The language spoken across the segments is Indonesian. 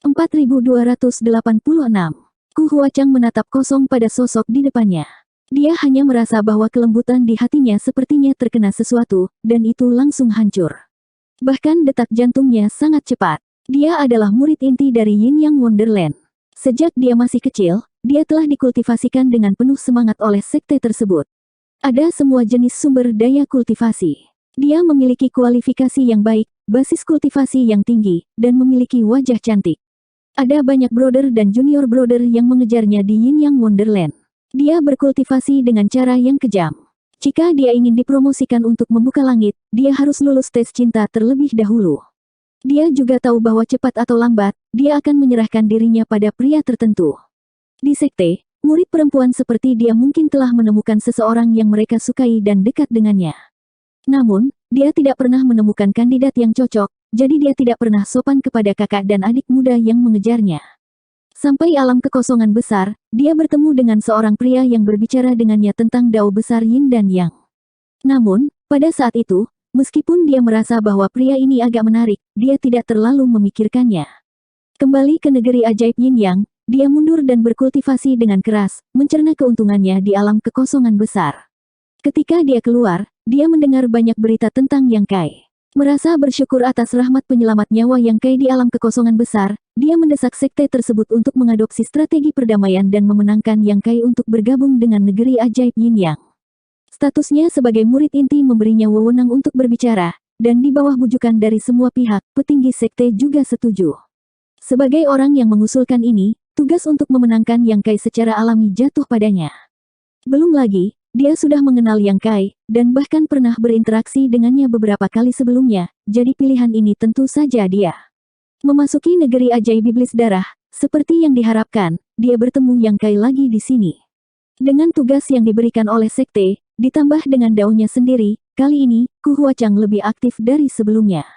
4286. Ku Huachang menatap kosong pada sosok di depannya. Dia hanya merasa bahwa kelembutan di hatinya sepertinya terkena sesuatu, dan itu langsung hancur. Bahkan detak jantungnya sangat cepat. Dia adalah murid inti dari Yin Yang Wonderland. Sejak dia masih kecil, dia telah dikultivasikan dengan penuh semangat oleh sekte tersebut. Ada semua jenis sumber daya kultivasi. Dia memiliki kualifikasi yang baik, basis kultivasi yang tinggi, dan memiliki wajah cantik. Ada banyak brother dan junior brother yang mengejarnya di Yin Yang Wonderland. Dia berkultivasi dengan cara yang kejam. Jika dia ingin dipromosikan untuk membuka langit, dia harus lulus tes cinta terlebih dahulu. Dia juga tahu bahwa cepat atau lambat, dia akan menyerahkan dirinya pada pria tertentu. Di sekte, murid perempuan seperti dia mungkin telah menemukan seseorang yang mereka sukai dan dekat dengannya. Namun, dia tidak pernah menemukan kandidat yang cocok, jadi dia tidak pernah sopan kepada kakak dan adik muda yang mengejarnya. Sampai alam kekosongan besar, dia bertemu dengan seorang pria yang berbicara dengannya tentang dao besar Yin dan Yang. Namun, pada saat itu, meskipun dia merasa bahwa pria ini agak menarik, dia tidak terlalu memikirkannya. Kembali ke negeri ajaib Yin Yang, dia mundur dan berkultivasi dengan keras, mencerna keuntungannya di alam kekosongan besar. Ketika dia keluar, dia mendengar banyak berita tentang Yang Kai. Merasa bersyukur atas rahmat penyelamat nyawa Yang Kai di alam kekosongan besar, dia mendesak sekte tersebut untuk mengadopsi strategi perdamaian dan memenangkan Yang Kai untuk bergabung dengan negeri ajaib Yin Yang. Statusnya sebagai murid inti memberinya wewenang untuk berbicara, dan di bawah bujukan dari semua pihak, petinggi sekte juga setuju. Sebagai orang yang mengusulkan ini, tugas untuk memenangkan Yang Kai secara alami jatuh padanya. Belum lagi, dia sudah mengenal Yang Kai, dan bahkan pernah berinteraksi dengannya beberapa kali sebelumnya, jadi pilihan ini tentu saja dia. Memasuki negeri ajaib iblis darah, seperti yang diharapkan, dia bertemu Yang Kai lagi di sini. Dengan tugas yang diberikan oleh sekte, ditambah dengan daunnya sendiri, kali ini, Ku Huachang lebih aktif dari sebelumnya.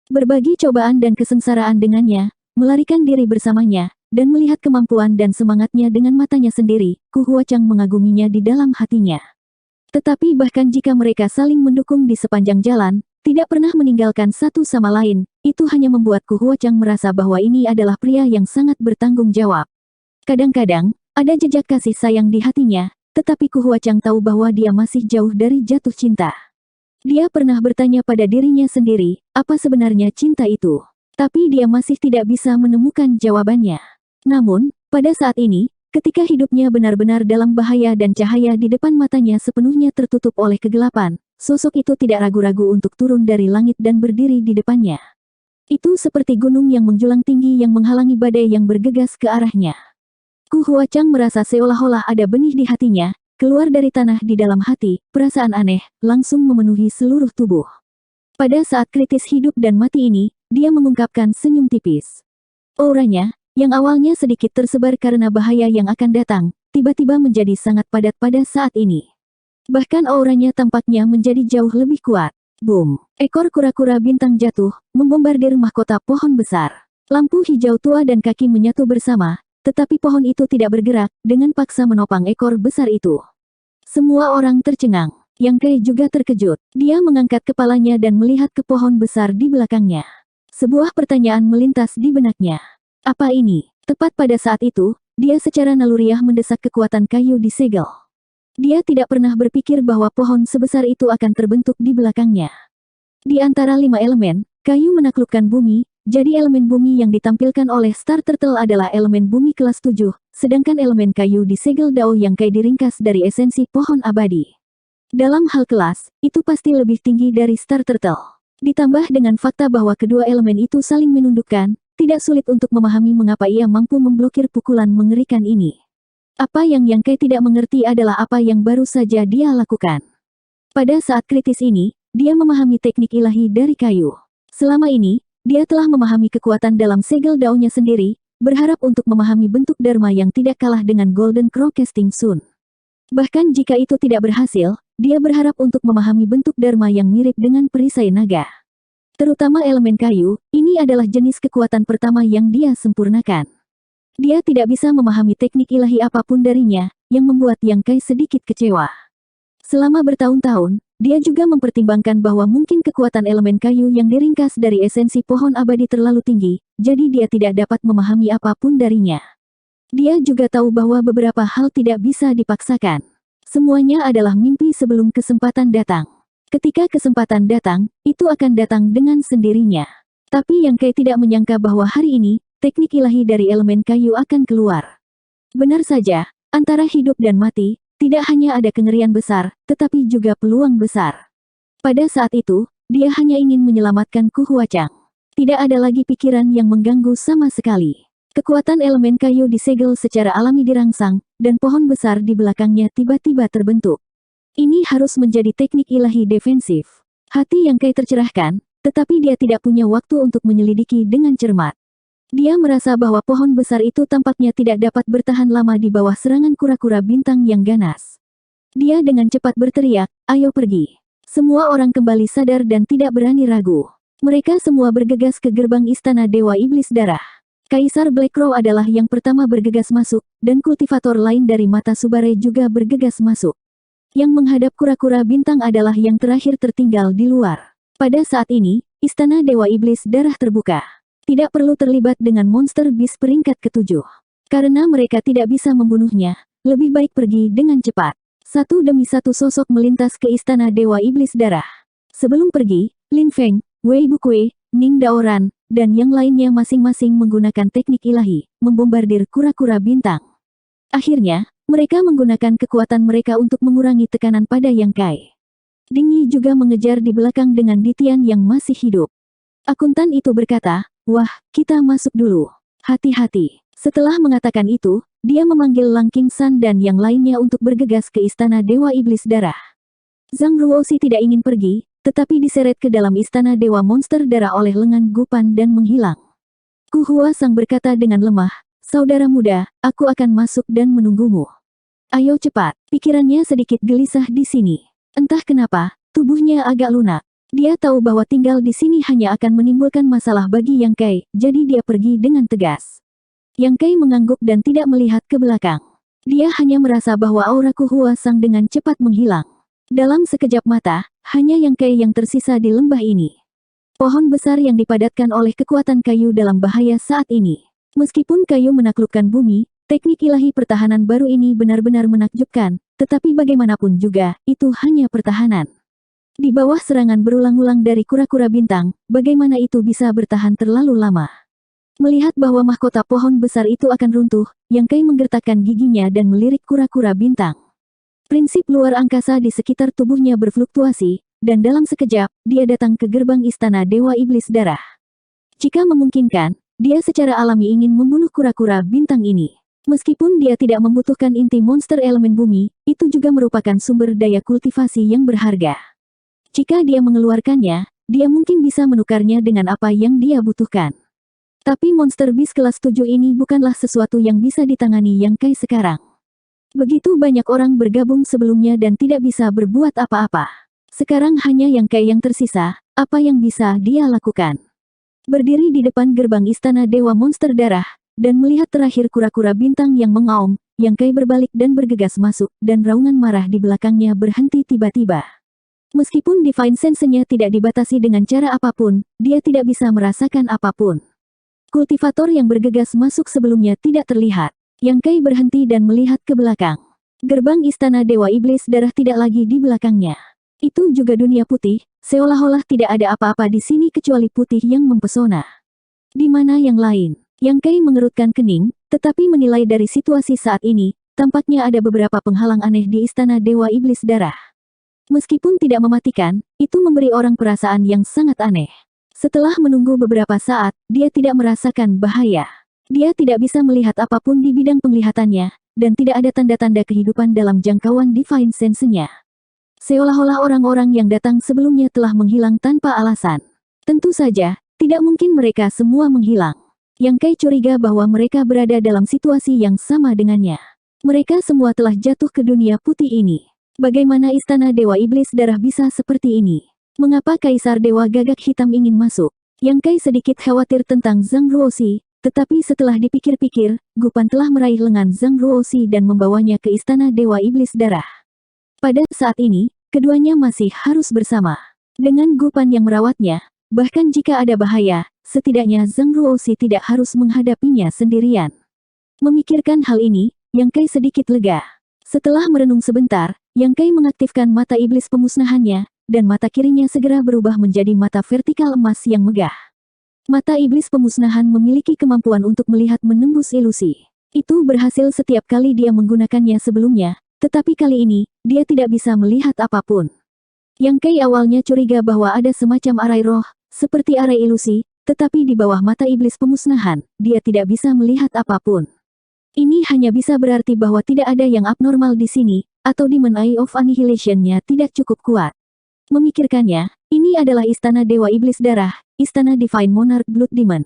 Berbagi cobaan dan kesengsaraan dengannya, melarikan diri bersamanya, dan melihat kemampuan dan semangatnya dengan matanya sendiri, Ku Huachang mengaguminya di dalam hatinya. Tetapi bahkan jika mereka saling mendukung di sepanjang jalan, tidak pernah meninggalkan satu sama lain, itu hanya membuat Ku Huachang merasa bahwa ini adalah pria yang sangat bertanggung jawab. Kadang-kadang, ada jejak kasih sayang di hatinya, tetapi Ku Huachang tahu bahwa dia masih jauh dari jatuh cinta. Dia pernah bertanya pada dirinya sendiri, apa sebenarnya cinta itu? Tapi dia masih tidak bisa menemukan jawabannya. Namun, pada saat ini, ketika hidupnya benar-benar dalam bahaya dan cahaya di depan matanya sepenuhnya tertutup oleh kegelapan, sosok itu tidak ragu-ragu untuk turun dari langit dan berdiri di depannya. Itu seperti gunung yang menjulang tinggi yang menghalangi badai yang bergegas ke arahnya. Ku Huachang merasa seolah-olah ada benih di hatinya, keluar dari tanah di dalam hati, perasaan aneh, langsung memenuhi seluruh tubuh. Pada saat kritis hidup dan mati ini, dia mengungkapkan senyum tipis. Auranya, yang awalnya sedikit tersebar karena bahaya yang akan datang, tiba-tiba menjadi sangat padat pada saat ini. Bahkan auranya tampaknya menjadi jauh lebih kuat. Boom! Ekor kura-kura bintang jatuh, membombardir mahkota pohon besar. Lampu hijau tua dan kaki menyatu bersama, tetapi pohon itu tidak bergerak, dengan paksa menopang ekor besar itu. Semua orang tercengang. Yang Kai juga terkejut. Dia mengangkat kepalanya dan melihat ke pohon besar di belakangnya. Sebuah pertanyaan melintas di benaknya. Apa ini? Tepat pada saat itu, dia secara naluriah mendesak kekuatan kayu di segel. Dia tidak pernah berpikir bahwa pohon sebesar itu akan terbentuk di belakangnya. Di antara 5 elemen, kayu menaklukkan bumi, jadi elemen bumi yang ditampilkan oleh Star Turtle adalah elemen bumi kelas 7, sedangkan elemen kayu di segel Dao Yang Kai diringkas dari esensi pohon abadi. Dalam hal kelas, itu pasti lebih tinggi dari Star Turtle. Ditambah dengan fakta bahwa kedua elemen itu saling menundukkan, tidak sulit untuk memahami mengapa ia mampu memblokir pukulan mengerikan ini. Apa yang Yang Kai tidak mengerti adalah apa yang baru saja dia lakukan. Pada saat kritis ini, dia memahami teknik ilahi dari kayu. Selama ini, dia telah memahami kekuatan dalam segel daunnya sendiri, berharap untuk memahami bentuk Dharma yang tidak kalah dengan Golden Crow Casting Sun. Bahkan jika itu tidak berhasil, dia berharap untuk memahami bentuk Dharma yang mirip dengan perisai naga. Terutama elemen kayu, ini adalah jenis kekuatan pertama yang dia sempurnakan. Dia tidak bisa memahami teknik ilahi apapun darinya, yang membuat Yang Kai sedikit kecewa. Selama bertahun-tahun, dia juga mempertimbangkan bahwa mungkin kekuatan elemen kayu yang diringkas dari esensi pohon abadi terlalu tinggi, jadi dia tidak dapat memahami apapun darinya. Dia juga tahu bahwa beberapa hal tidak bisa dipaksakan. Semuanya adalah mimpi sebelum kesempatan datang. Ketika kesempatan datang, itu akan datang dengan sendirinya. Tapi Yang Kai tidak menyangka bahwa hari ini, teknik ilahi dari elemen kayu akan keluar. Benar saja, antara hidup dan mati, tidak hanya ada kengerian besar, tetapi juga peluang besar. Pada saat itu, dia hanya ingin menyelamatkan Ku Huachang. Tidak ada lagi pikiran yang mengganggu sama sekali. Kekuatan elemen kayu disegel secara alami dirangsang, dan pohon besar di belakangnya tiba-tiba terbentuk. Ini harus menjadi teknik ilahi defensif. Hati Yang Kai tercerahkan, tetapi dia tidak punya waktu untuk menyelidiki dengan cermat. Dia merasa bahwa pohon besar itu tampaknya tidak dapat bertahan lama di bawah serangan kura-kura bintang yang ganas. Dia dengan cepat berteriak, "Ayo pergi." Semua orang kembali sadar dan tidak berani ragu. Mereka semua bergegas ke gerbang istana Dewa Iblis Darah. Kaisar Black Crow adalah yang pertama bergegas masuk, dan kultivator lain dari mata Subare juga bergegas masuk. Yang menghadap kura-kura bintang adalah yang terakhir tertinggal di luar. Pada saat ini, istana Dewa Iblis Darah terbuka. Tidak perlu terlibat dengan monster bis peringkat ke-7. Karena mereka tidak bisa membunuhnya, lebih baik pergi dengan cepat. Satu demi satu sosok melintas ke istana Dewa Iblis Darah. Sebelum pergi, Lin Feng, Wei Bukui, Ning Daoran, dan yang lainnya masing-masing menggunakan teknik ilahi, membombardir kura-kura bintang. Akhirnya, mereka menggunakan kekuatan mereka untuk mengurangi tekanan pada Yang Kai. Ding Yi juga mengejar di belakang dengan Ditian yang masih hidup. Akuntan itu berkata, "Wah, kita masuk dulu. Hati-hati." Setelah mengatakan itu, dia memanggil Lang Qingsan dan yang lainnya untuk bergegas ke istana Dewa Iblis Darah. Zhang Ruoxi tidak ingin pergi, tetapi diseret ke dalam istana Dewa Monster Darah oleh lengan Gupan dan menghilang. Ku Huachang berkata dengan lemah, "Saudara muda, aku akan masuk dan menunggumu. Ayo cepat." Pikirannya sedikit gelisah di sini. Entah kenapa, tubuhnya agak lunak. Dia tahu bahwa tinggal di sini hanya akan menimbulkan masalah bagi Yang Kai, jadi dia pergi dengan tegas. Yang Kai mengangguk dan tidak melihat ke belakang. Dia hanya merasa bahwa aura Ku Huachang dengan cepat menghilang. Dalam sekejap mata, hanya Yang Kai yang tersisa di lembah ini. Pohon besar yang dipadatkan oleh kekuatan kayu dalam bahaya saat ini. Meskipun kayu menaklukkan bumi, teknik ilahi pertahanan baru ini benar-benar menakjubkan, tetapi bagaimanapun juga, itu hanya pertahanan. Di bawah serangan berulang-ulang dari kura-kura bintang, bagaimana itu bisa bertahan terlalu lama? Melihat bahwa mahkota pohon besar itu akan runtuh, Yang Kai menggertakkan giginya dan melirik kura-kura bintang. Prinsip luar angkasa di sekitar tubuhnya berfluktuasi, dan dalam sekejap, dia datang ke gerbang istana Dewa Iblis Darah. Jika memungkinkan, dia secara alami ingin membunuh kura-kura bintang ini. Meskipun dia tidak membutuhkan inti monster elemen bumi, itu juga merupakan sumber daya kultivasi yang berharga. Jika dia mengeluarkannya, dia mungkin bisa menukarnya dengan apa yang dia butuhkan. Tapi monster bis kelas 7 ini bukanlah sesuatu yang bisa ditangani Yang Kai sekarang. Begitu banyak orang bergabung sebelumnya dan tidak bisa berbuat apa-apa. Sekarang hanya Yang Kai yang tersisa, apa yang bisa dia lakukan? Berdiri di depan gerbang istana Dewa Monster Darah, dan melihat terakhir kura-kura bintang yang mengaum, Yang Kai berbalik dan bergegas masuk, dan raungan marah di belakangnya berhenti tiba-tiba. Meskipun Divine Sense-nya tidak dibatasi dengan cara apapun, dia tidak bisa merasakan apapun. Kultivator yang bergegas masuk sebelumnya tidak terlihat. Yang Kai berhenti dan melihat ke belakang. Gerbang istana Dewa Iblis Darah tidak lagi di belakangnya. Itu juga dunia putih, seolah-olah tidak ada apa-apa di sini kecuali putih yang mempesona. Di mana yang lain? Yang Kai mengerutkan kening, tetapi menilai dari situasi saat ini, tampaknya ada beberapa penghalang aneh di istana Dewa Iblis Darah. Meskipun tidak mematikan, itu memberi orang perasaan yang sangat aneh. Setelah menunggu beberapa saat, dia tidak merasakan bahaya. Dia tidak bisa melihat apapun di bidang penglihatannya, dan tidak ada tanda-tanda kehidupan dalam jangkauan Divine Sense-nya. Seolah-olah orang-orang yang datang sebelumnya telah menghilang tanpa alasan. Tentu saja, tidak mungkin mereka semua menghilang. Yang Kai curiga bahwa mereka berada dalam situasi yang sama dengannya. Mereka semua telah jatuh ke dunia putih ini. Bagaimana istana Dewa Iblis Darah bisa seperti ini? Mengapa Kaisar Dewa Gagak Hitam ingin masuk? Yang Kai sedikit khawatir tentang Zhang Ruoxi, tetapi setelah dipikir-pikir, Gupan telah meraih lengan Zhang Ruoxi dan membawanya ke istana Dewa Iblis Darah. Pada saat ini, keduanya masih harus bersama. Dengan Gu Pan yang merawatnya, bahkan jika ada bahaya, setidaknya Zhang Ruoxi tidak harus menghadapinya sendirian. Memikirkan hal ini, Yang Kai sedikit lega. Setelah merenung sebentar, Yang Kai mengaktifkan mata iblis pemusnahannya, dan mata kirinya segera berubah menjadi mata vertikal emas yang megah. Mata iblis pemusnahan memiliki kemampuan untuk melihat menembus ilusi. Itu berhasil setiap kali dia menggunakannya sebelumnya, tetapi kali ini, dia tidak bisa melihat apapun. Yang Kai awalnya curiga bahwa ada semacam arai roh, seperti arai ilusi, tetapi di bawah mata iblis pemusnahan, dia tidak bisa melihat apapun. Ini hanya bisa berarti bahwa tidak ada yang abnormal di sini, atau Demon Eye of Annihilation-nya tidak cukup kuat. Memikirkannya, ini adalah istana Dewa Iblis Darah, istana Divine Monarch Blood Demon.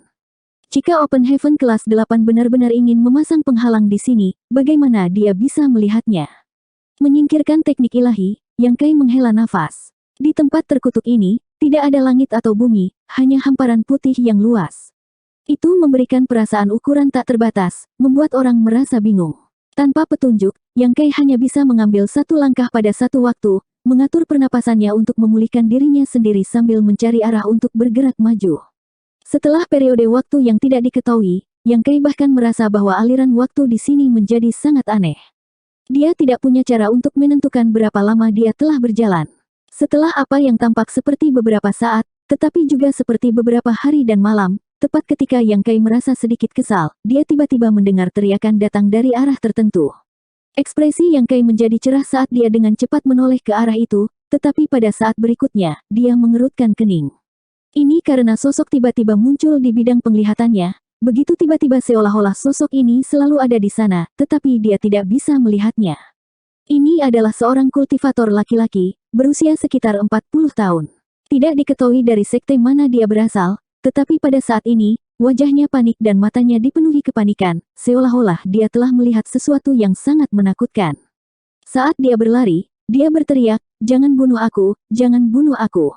Jika Open Heaven kelas 8 benar-benar ingin memasang penghalang di sini, bagaimana dia bisa melihatnya? Menyingkirkan teknik ilahi, Yang Kai menghela nafas. Di tempat terkutuk ini, tidak ada langit atau bumi, hanya hamparan putih yang luas. Itu memberikan perasaan ukuran tak terbatas, membuat orang merasa bingung. Tanpa petunjuk, Yang Kai hanya bisa mengambil satu langkah pada satu waktu, mengatur pernapasannya untuk memulihkan dirinya sendiri sambil mencari arah untuk bergerak maju. Setelah periode waktu yang tidak diketahui, Yang Kai bahkan merasa bahwa aliran waktu di sini menjadi sangat aneh. Dia tidak punya cara untuk menentukan berapa lama dia telah berjalan. Setelah apa yang tampak seperti beberapa saat, tetapi juga seperti beberapa hari dan malam, tepat ketika Yang Kai merasa sedikit kesal, dia tiba-tiba mendengar teriakan datang dari arah tertentu. Ekspresi Yang Kai menjadi cerah saat dia dengan cepat menoleh ke arah itu, tetapi pada saat berikutnya, dia mengerutkan kening. Ini karena sosok tiba-tiba muncul di bidang penglihatannya. Begitu tiba-tiba seolah-olah sosok ini selalu ada di sana, tetapi dia tidak bisa melihatnya. Ini adalah seorang kultivator laki-laki, berusia sekitar 40 tahun. Tidak diketahui dari sekte mana dia berasal, tetapi pada saat ini, wajahnya panik dan matanya dipenuhi kepanikan, seolah-olah dia telah melihat sesuatu yang sangat menakutkan. Saat dia berlari, dia berteriak, "Jangan bunuh aku, jangan bunuh aku."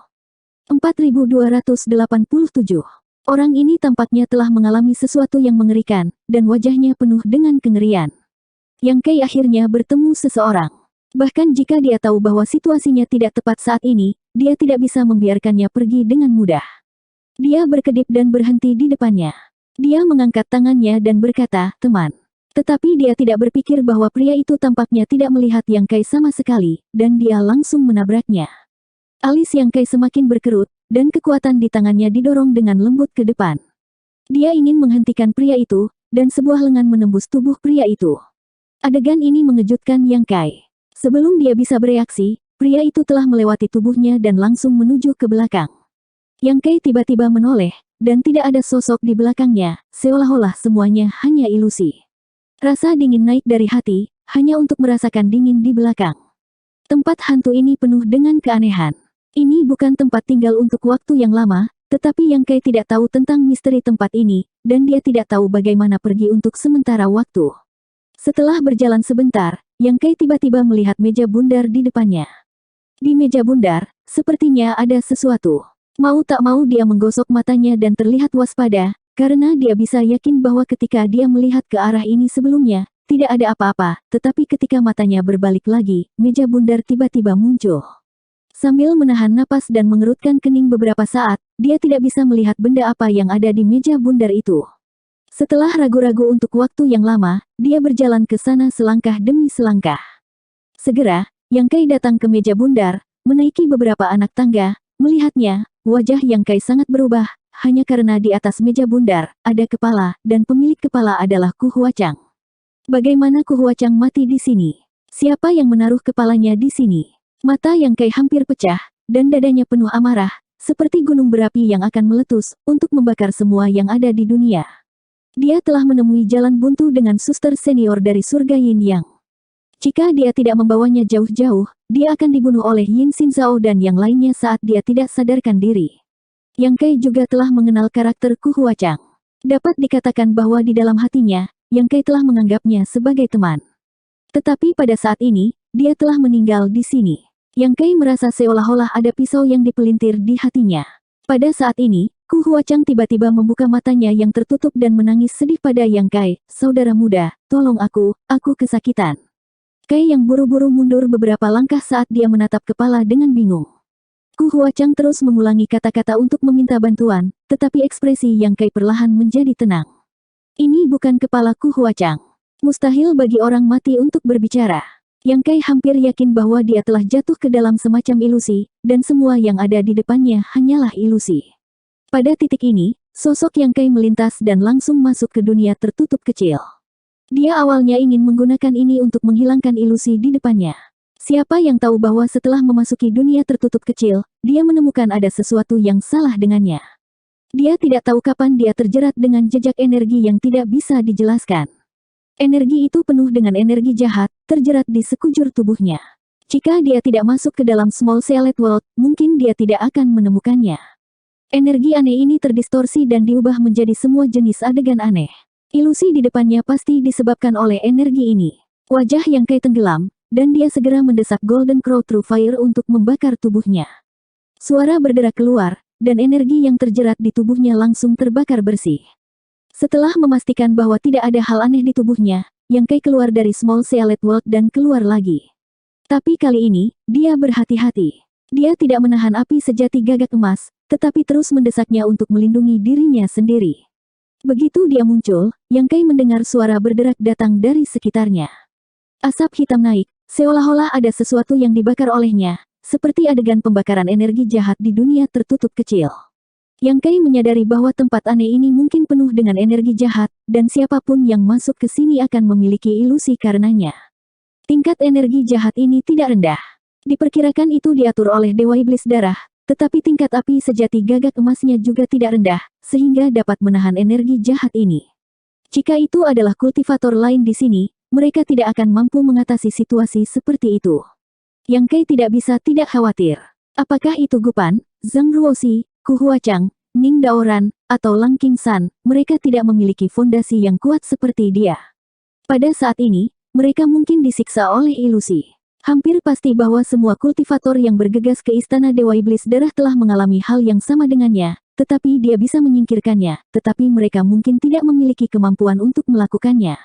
4287. Orang ini tampaknya telah mengalami sesuatu yang mengerikan, dan wajahnya penuh dengan kengerian. Yang Kai akhirnya bertemu seseorang. Bahkan jika dia tahu bahwa situasinya tidak tepat saat ini, dia tidak bisa membiarkannya pergi dengan mudah. Dia berkedip dan berhenti di depannya. Dia mengangkat tangannya dan berkata, "Teman." Tetapi dia tidak berpikir bahwa pria itu tampaknya tidak melihat Yang Kai sama sekali, dan dia langsung menabraknya. Alis Yang Kai semakin berkerut, dan kekuatan di tangannya didorong dengan lembut ke depan. Dia ingin menghentikan pria itu, dan sebuah lengan menembus tubuh pria itu. Adegan ini mengejutkan Yang Kai. Sebelum dia bisa bereaksi, pria itu telah melewati tubuhnya dan langsung menuju ke belakang. Yang Kai tiba-tiba menoleh, dan tidak ada sosok di belakangnya, seolah-olah semuanya hanya ilusi. Rasa dingin naik dari hati, hanya untuk merasakan dingin di belakang. Tempat hantu ini penuh dengan keanehan. Ini bukan tempat tinggal untuk waktu yang lama, tetapi Yang Kai tidak tahu tentang misteri tempat ini, dan dia tidak tahu bagaimana pergi untuk sementara waktu. Setelah berjalan sebentar, Yang Kai tiba-tiba melihat meja bundar di depannya. Di meja bundar, sepertinya ada sesuatu. Mau tak mau dia menggosok matanya dan terlihat waspada, karena dia bisa yakin bahwa ketika dia melihat ke arah ini sebelumnya, tidak ada apa-apa, tetapi ketika matanya berbalik lagi, meja bundar tiba-tiba muncul. Sambil menahan napas dan mengerutkan kening beberapa saat, dia tidak bisa melihat benda apa yang ada di meja bundar itu. Setelah ragu-ragu untuk waktu yang lama, dia berjalan ke sana selangkah demi selangkah. Segera, Yang Kai datang ke meja bundar, menaiki beberapa anak tangga, melihatnya, wajah Yang Kai sangat berubah, hanya karena di atas meja bundar, ada kepala, dan pemilik kepala adalah Ku Huachang. Bagaimana Ku Huachang mati di sini? Siapa yang menaruh kepalanya di sini? Mata Yang Kai hampir pecah, dan dadanya penuh amarah, seperti gunung berapi yang akan meletus, untuk membakar semua yang ada di dunia. Dia telah menemui jalan buntu dengan suster senior dari surga Yin Yang. Jika dia tidak membawanya jauh-jauh, dia akan dibunuh oleh Yin Xinzhao dan yang lainnya saat dia tidak sadarkan diri. Yang Kai juga telah mengenal karakter Ku Huachang. Dapat dikatakan bahwa di dalam hatinya, Yang Kai telah menganggapnya sebagai teman. Tetapi pada saat ini, dia telah meninggal di sini. Yang Kai merasa seolah-olah ada pisau yang dipelintir di hatinya. Pada saat ini, Ku Huachang tiba-tiba membuka matanya yang tertutup dan menangis sedih pada Yang Kai, "Saudara muda, tolong aku kesakitan." Kai yang buru-buru mundur beberapa langkah saat dia menatap kepala dengan bingung. Ku Huachang terus mengulangi kata-kata untuk meminta bantuan, tetapi ekspresi Yang Kai perlahan menjadi tenang. Ini bukan kepala Ku Huachang. Mustahil bagi orang mati untuk berbicara. Yang Kai hampir yakin bahwa dia telah jatuh ke dalam semacam ilusi, dan semua yang ada di depannya hanyalah ilusi. Pada titik ini, sosok Yang Kai melintas dan langsung masuk ke dunia tertutup kecil. Dia awalnya ingin menggunakan ini untuk menghilangkan ilusi di depannya. Siapa yang tahu bahwa setelah memasuki dunia tertutup kecil, dia menemukan ada sesuatu yang salah dengannya. Dia tidak tahu kapan dia terjerat dengan jejak energi yang tidak bisa dijelaskan. Energi itu penuh dengan energi jahat, terjerat di sekujur tubuhnya. Jika dia tidak masuk ke dalam Small Sealed World, mungkin dia tidak akan menemukannya. Energi aneh ini terdistorsi dan diubah menjadi semua jenis adegan aneh. Ilusi di depannya pasti disebabkan oleh energi ini. Wajah Yang Kai tenggelam, dan dia segera mendesak Golden Crow True Fire untuk membakar tubuhnya. Suara berderak keluar, dan energi yang terjerat di tubuhnya langsung terbakar bersih. Setelah memastikan bahwa tidak ada hal aneh di tubuhnya, Yang Kai keluar dari Small Sealed World dan keluar lagi. Tapi kali ini, dia berhati-hati. Dia tidak menahan api sejati gagak emas, tetapi terus mendesaknya untuk melindungi dirinya sendiri. Begitu dia muncul, Yang Kai mendengar suara berderak datang dari sekitarnya. Asap hitam naik, seolah-olah ada sesuatu yang dibakar olehnya, seperti adegan pembakaran energi jahat di dunia tertutup kecil. Yang Kai menyadari bahwa tempat aneh ini mungkin penuh dengan energi jahat, dan siapapun yang masuk ke sini akan memiliki ilusi karenanya. Tingkat energi jahat ini tidak rendah. Diperkirakan itu diatur oleh Dewa Iblis Darah, tetapi tingkat api sejati gagak emasnya juga tidak rendah, sehingga dapat menahan energi jahat ini. Jika itu adalah kultivator lain di sini, mereka tidak akan mampu mengatasi situasi seperti itu. Yang Kai tidak bisa tidak khawatir. Apakah itu Gupan, Zhang Ruoxi, Ku Huachang, Ning Daoran, atau Lang Qingsan, mereka tidak memiliki fondasi yang kuat seperti dia. Pada saat ini, mereka mungkin disiksa oleh ilusi. Hampir pasti bahwa semua kultivator yang bergegas ke Istana Dewa Iblis Darah telah mengalami hal yang sama dengannya, tetapi dia bisa menyingkirkannya, tetapi mereka mungkin tidak memiliki kemampuan untuk melakukannya.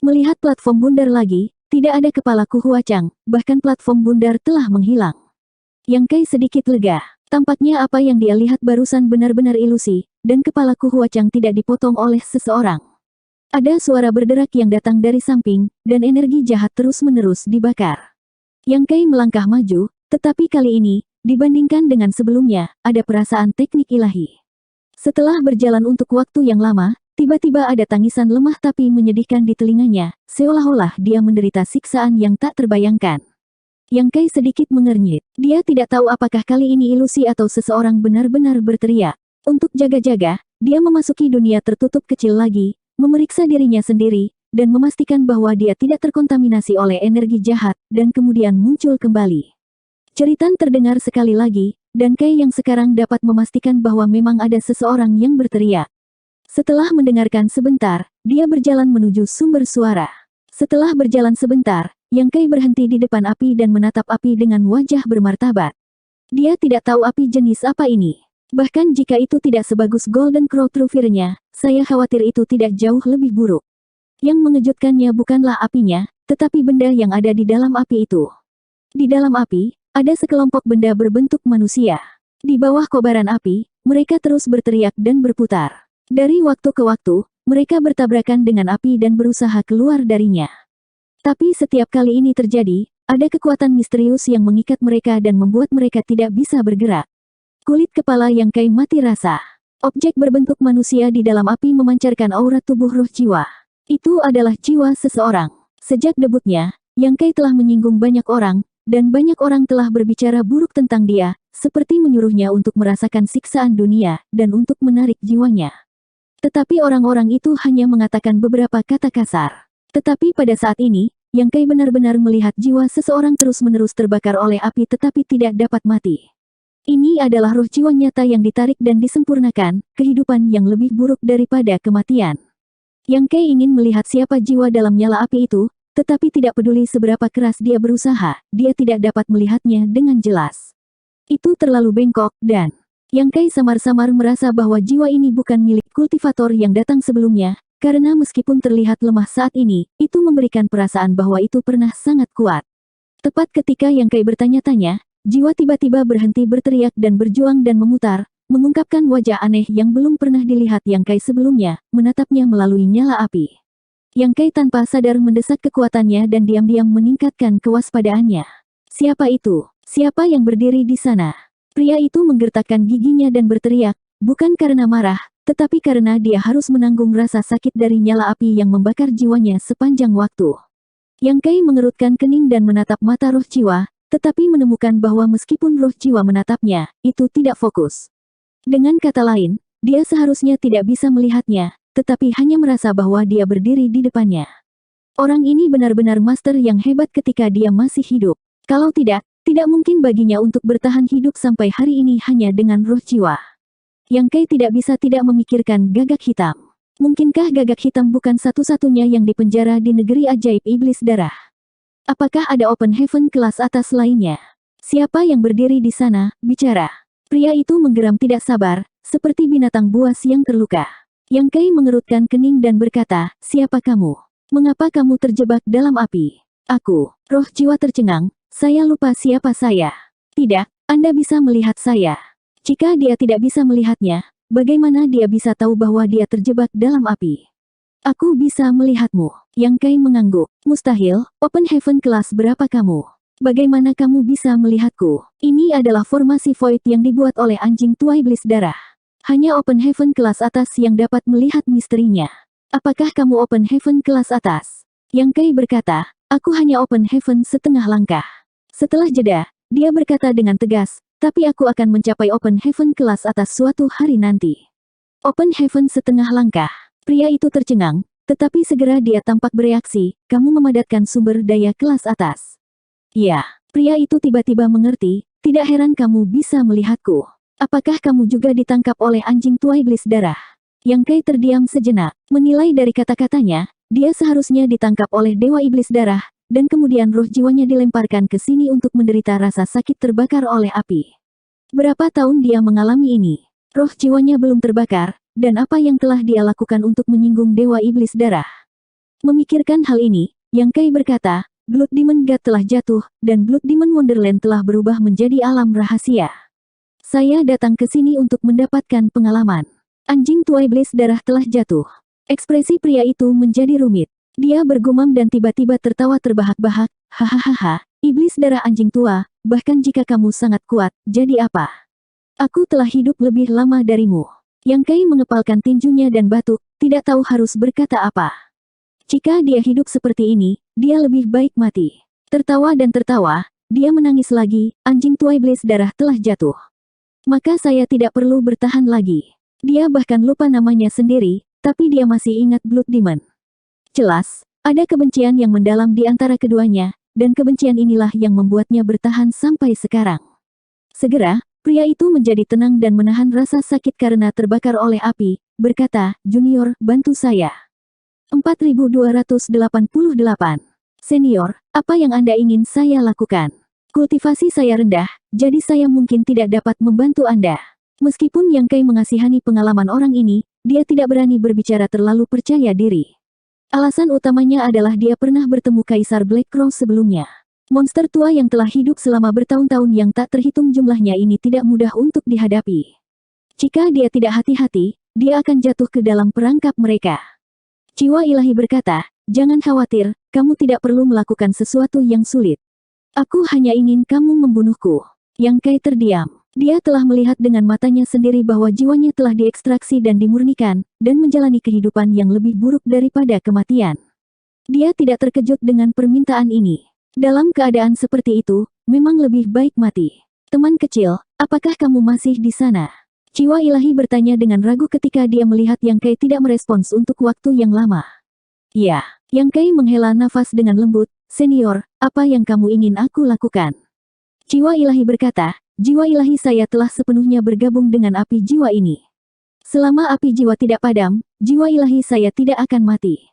Melihat platform bundar lagi, tidak ada kepala Ku Huachang, bahkan platform bundar telah menghilang. Yang Kai sedikit lega. Tampaknya apa yang dia lihat barusan benar-benar ilusi, dan kepala Ku Huachang tidak dipotong oleh seseorang. Ada suara berderak yang datang dari samping, dan energi jahat terus-menerus dibakar. Yang Kai melangkah maju, tetapi kali ini, dibandingkan dengan sebelumnya, ada perasaan teknik ilahi. Setelah berjalan untuk waktu yang lama, tiba-tiba ada tangisan lemah tapi menyedihkan di telinganya, seolah-olah dia menderita siksaan yang tak terbayangkan. Yang Kai sedikit mengernyit. Dia tidak tahu apakah kali ini ilusi atau seseorang benar-benar berteriak. Untuk jaga-jaga, dia memasuki dunia tertutup kecil lagi, memeriksa dirinya sendiri, dan memastikan bahwa dia tidak terkontaminasi oleh energi jahat, dan kemudian muncul kembali. Jeritan terdengar sekali lagi, dan Kai yang sekarang dapat memastikan bahwa memang ada seseorang yang berteriak. Setelah mendengarkan sebentar, dia berjalan menuju sumber suara. Setelah berjalan sebentar, Yang Kai berhenti di depan api dan menatap api dengan wajah bermartabat. Dia tidak tahu api jenis apa ini. Bahkan jika itu tidak sebagus Golden Crow True Fire-nya, saya khawatir itu tidak jauh lebih buruk. Yang mengejutkannya bukanlah apinya, tetapi benda yang ada di dalam api itu. Di dalam api, ada sekelompok benda berbentuk manusia. Di bawah kobaran api, mereka terus berteriak dan berputar. Dari waktu ke waktu, mereka bertabrakan dengan api dan berusaha keluar darinya. Tapi setiap kali ini terjadi, ada kekuatan misterius yang mengikat mereka dan membuat mereka tidak bisa bergerak. Kulit kepala Yang Kai mati rasa. Objek berbentuk manusia di dalam api memancarkan aura tubuh roh jiwa. Itu adalah jiwa seseorang. Sejak debutnya, Yang Kai telah menyinggung banyak orang, dan banyak orang telah berbicara buruk tentang dia, seperti menyuruhnya untuk merasakan siksaan dunia, dan untuk menarik jiwanya. Tetapi orang-orang itu hanya mengatakan beberapa kata kasar. Tetapi pada saat ini, Yang Kai benar-benar melihat jiwa seseorang terus-menerus terbakar oleh api tetapi tidak dapat mati. Ini adalah roh jiwa nyata yang ditarik dan disempurnakan, kehidupan yang lebih buruk daripada kematian. Yang Kai ingin melihat siapa jiwa dalam nyala api itu, tetapi tidak peduli seberapa keras dia berusaha, dia tidak dapat melihatnya dengan jelas. Itu terlalu bengkok, dan Yang Kai samar-samar merasa bahwa jiwa ini bukan milik kultivator yang datang sebelumnya, karena meskipun terlihat lemah saat ini, itu memberikan perasaan bahwa itu pernah sangat kuat. Tepat ketika Yang Kai bertanya-tanya, jiwa tiba-tiba berhenti berteriak dan berjuang dan memutar, mengungkapkan wajah aneh yang belum pernah dilihat Yang Kai sebelumnya, menatapnya melalui nyala api. Yang Kai tanpa sadar mendesak kekuatannya dan diam-diam meningkatkan kewaspadaannya. Siapa itu? Siapa yang berdiri di sana? Pria itu menggertakkan giginya dan berteriak, bukan karena marah, tetapi karena dia harus menanggung rasa sakit dari nyala api yang membakar jiwanya sepanjang waktu. Yang Kai mengerutkan kening dan menatap mata roh jiwa, tetapi menemukan bahwa meskipun roh jiwa menatapnya, itu tidak fokus. Dengan kata lain, dia seharusnya tidak bisa melihatnya, tetapi hanya merasa bahwa dia berdiri di depannya. Orang ini benar-benar master yang hebat ketika dia masih hidup. Kalau tidak mungkin baginya untuk bertahan hidup sampai hari ini hanya dengan roh jiwa. Yang Kai tidak bisa tidak memikirkan gagak hitam. Mungkinkah gagak hitam bukan satu-satunya yang dipenjara di negeri ajaib iblis darah? Apakah ada open heaven kelas atas lainnya? Siapa yang berdiri di sana, bicara? Pria itu menggeram tidak sabar, seperti binatang buas yang terluka. Yang Kai mengerutkan kening dan berkata, siapa kamu? Mengapa kamu terjebak dalam api? Aku, roh jiwa tercengang, saya lupa siapa saya. Tidak, Anda bisa melihat saya. Jika dia tidak bisa melihatnya, bagaimana dia bisa tahu bahwa dia terjebak dalam api? Aku bisa melihatmu. Yang Kai mengangguk. Mustahil, open heaven kelas berapa kamu? Bagaimana kamu bisa melihatku? Ini adalah formasi void yang dibuat oleh anjing tua iblis darah. Hanya open heaven kelas atas yang dapat melihat misterinya. Apakah kamu open heaven kelas atas? Yang Kai berkata, aku hanya open heaven setengah langkah. Setelah jeda, dia berkata dengan tegas, tapi aku akan mencapai open heaven kelas atas suatu hari nanti. Open heaven setengah langkah. Pria itu tercengang, tetapi segera dia tampak bereaksi, kamu memadatkan sumber daya kelas atas. Ya, pria itu tiba-tiba mengerti, tidak heran kamu bisa melihatku. Apakah kamu juga ditangkap oleh anjing tua iblis darah? Yang Kai terdiam sejenak, menilai dari kata-katanya, dia seharusnya ditangkap oleh dewa iblis darah, dan kemudian roh jiwanya dilemparkan ke sini untuk menderita rasa sakit terbakar oleh api. Berapa tahun dia mengalami ini? Roh jiwanya belum terbakar, dan apa yang telah dia lakukan untuk menyinggung dewa iblis darah? Memikirkan hal ini, Yang Kai berkata, Blood Demon God telah jatuh, dan Blood Demon Wonderland telah berubah menjadi alam rahasia. Saya datang ke sini untuk mendapatkan pengalaman. Anjing tua iblis darah telah jatuh. Ekspresi pria itu menjadi rumit. Dia bergumam dan tiba-tiba tertawa terbahak-bahak. Hahaha, iblis darah anjing tua, bahkan jika kamu sangat kuat, jadi apa? Aku telah hidup lebih lama darimu. Yang Kai mengepalkan tinjunya dan batuk, tidak tahu harus berkata apa. Jika dia hidup seperti ini, dia lebih baik mati. Tertawa dan tertawa, dia menangis lagi, anjing tua iblis darah telah jatuh. Maka saya tidak perlu bertahan lagi. Dia bahkan lupa namanya sendiri, tapi dia masih ingat Blood Demon. Jelas, ada kebencian yang mendalam di antara keduanya, dan kebencian inilah yang membuatnya bertahan sampai sekarang. Segera, pria itu menjadi tenang dan menahan rasa sakit karena terbakar oleh api, berkata, Junior, bantu saya. 4288. Senior, apa yang Anda ingin saya lakukan? Kultivasi saya rendah, jadi saya mungkin tidak dapat membantu Anda. Meskipun Yang Kai mengasihani pengalaman orang ini, dia tidak berani berbicara terlalu percaya diri. Alasan utamanya adalah dia pernah bertemu Kaisar Black Crow sebelumnya. Monster tua yang telah hidup selama bertahun-tahun yang tak terhitung jumlahnya ini tidak mudah untuk dihadapi. Jika dia tidak hati-hati, dia akan jatuh ke dalam perangkap mereka. Jiwa ilahi berkata, jangan khawatir, kamu tidak perlu melakukan sesuatu yang sulit. Aku hanya ingin kamu membunuhku. Yang Kai terdiam. Dia telah melihat dengan matanya sendiri bahwa jiwanya telah diekstraksi dan dimurnikan, dan menjalani kehidupan yang lebih buruk daripada kematian. Dia tidak terkejut dengan permintaan ini. Dalam keadaan seperti itu, memang lebih baik mati. Teman kecil, apakah kamu masih di sana? Jiwa ilahi bertanya dengan ragu ketika dia melihat Yang Kai tidak merespons untuk waktu yang lama. Ya, Yang Kai menghela nafas dengan lembut, Senior, apa yang kamu ingin aku lakukan? Jiwa ilahi berkata, jiwa ilahi saya telah sepenuhnya bergabung dengan api jiwa ini. Selama api jiwa tidak padam, jiwa ilahi saya tidak akan mati.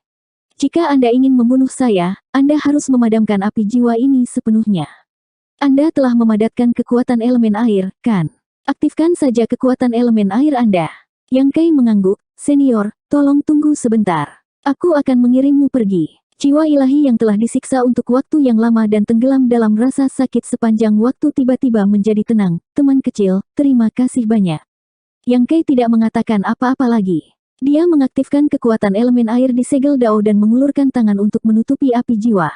Jika Anda ingin membunuh saya, Anda harus memadamkan api jiwa ini sepenuhnya. Anda telah memadatkan kekuatan elemen air, kan? Aktifkan saja kekuatan elemen air Anda. Yang Kai mengangguk, senior, tolong tunggu sebentar. Aku akan mengirimmu pergi. Jiwa ilahi yang telah disiksa untuk waktu yang lama dan tenggelam dalam rasa sakit sepanjang waktu tiba-tiba menjadi tenang. Teman kecil, terima kasih banyak. Yang Kei tidak mengatakan apa-apa lagi. Dia mengaktifkan kekuatan elemen air di segel Dao dan mengulurkan tangan untuk menutupi api jiwa.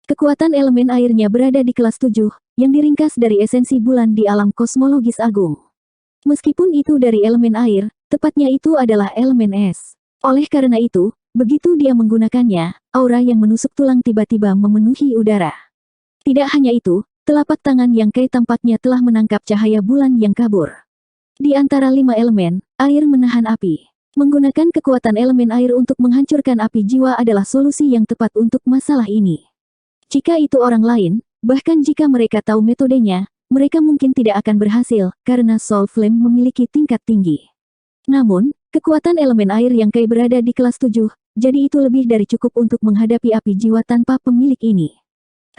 Kekuatan elemen airnya berada di kelas 7, yang diringkas dari esensi bulan di alam kosmologis agung. Meskipun itu dari elemen air, tepatnya itu adalah elemen es. Oleh karena itu, begitu dia menggunakannya, aura yang menusuk tulang tiba-tiba memenuhi udara. Tidak hanya itu, telapak tangan Yang Kei tampaknya telah menangkap cahaya bulan yang kabur. Di antara 5 elemen, air menahan api. Menggunakan kekuatan elemen air untuk menghancurkan api jiwa adalah solusi yang tepat untuk masalah ini. Jika itu orang lain, bahkan jika mereka tahu metodenya, mereka mungkin tidak akan berhasil, karena Soul Flame memiliki tingkat tinggi. Namun, kekuatan elemen air Yang Kei berada di kelas 7, jadi itu lebih dari cukup untuk menghadapi api jiwa tanpa pemilik ini.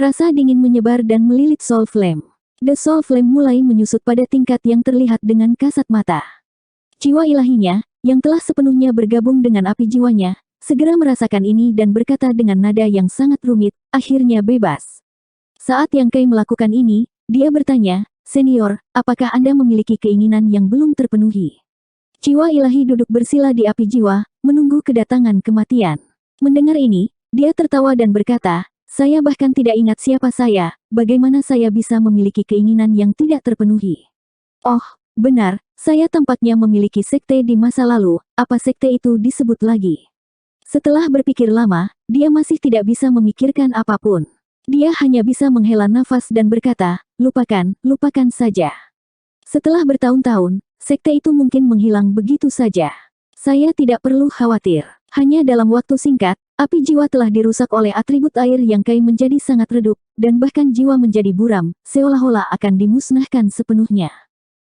Rasa dingin menyebar dan melilit Soul Flame. The Soul Flame mulai menyusut pada tingkat yang terlihat dengan kasat mata. Jiwa ilahinya, yang telah sepenuhnya bergabung dengan api jiwanya, segera merasakan ini dan berkata dengan nada yang sangat rumit, akhirnya bebas. Saat Yang Kei melakukan ini, dia bertanya, senior, apakah Anda memiliki keinginan yang belum terpenuhi? Jiwa ilahi duduk bersila di api jiwa, menunggu kedatangan kematian. Mendengar ini, dia tertawa dan berkata, saya bahkan tidak ingat siapa saya, bagaimana saya bisa memiliki keinginan yang tidak terpenuhi? Oh, benar, saya tampaknya memiliki sekte di masa lalu, apa sekte itu disebut lagi? Setelah berpikir lama, dia masih tidak bisa memikirkan apapun. Dia hanya bisa menghela nafas dan berkata, lupakan saja. Setelah bertahun-tahun, sekte itu mungkin menghilang begitu saja. Saya tidak perlu khawatir. Hanya dalam waktu singkat, api jiwa telah dirusak oleh atribut air Yang Kei menjadi sangat redup, dan bahkan jiwa menjadi buram, seolah-olah akan dimusnahkan sepenuhnya.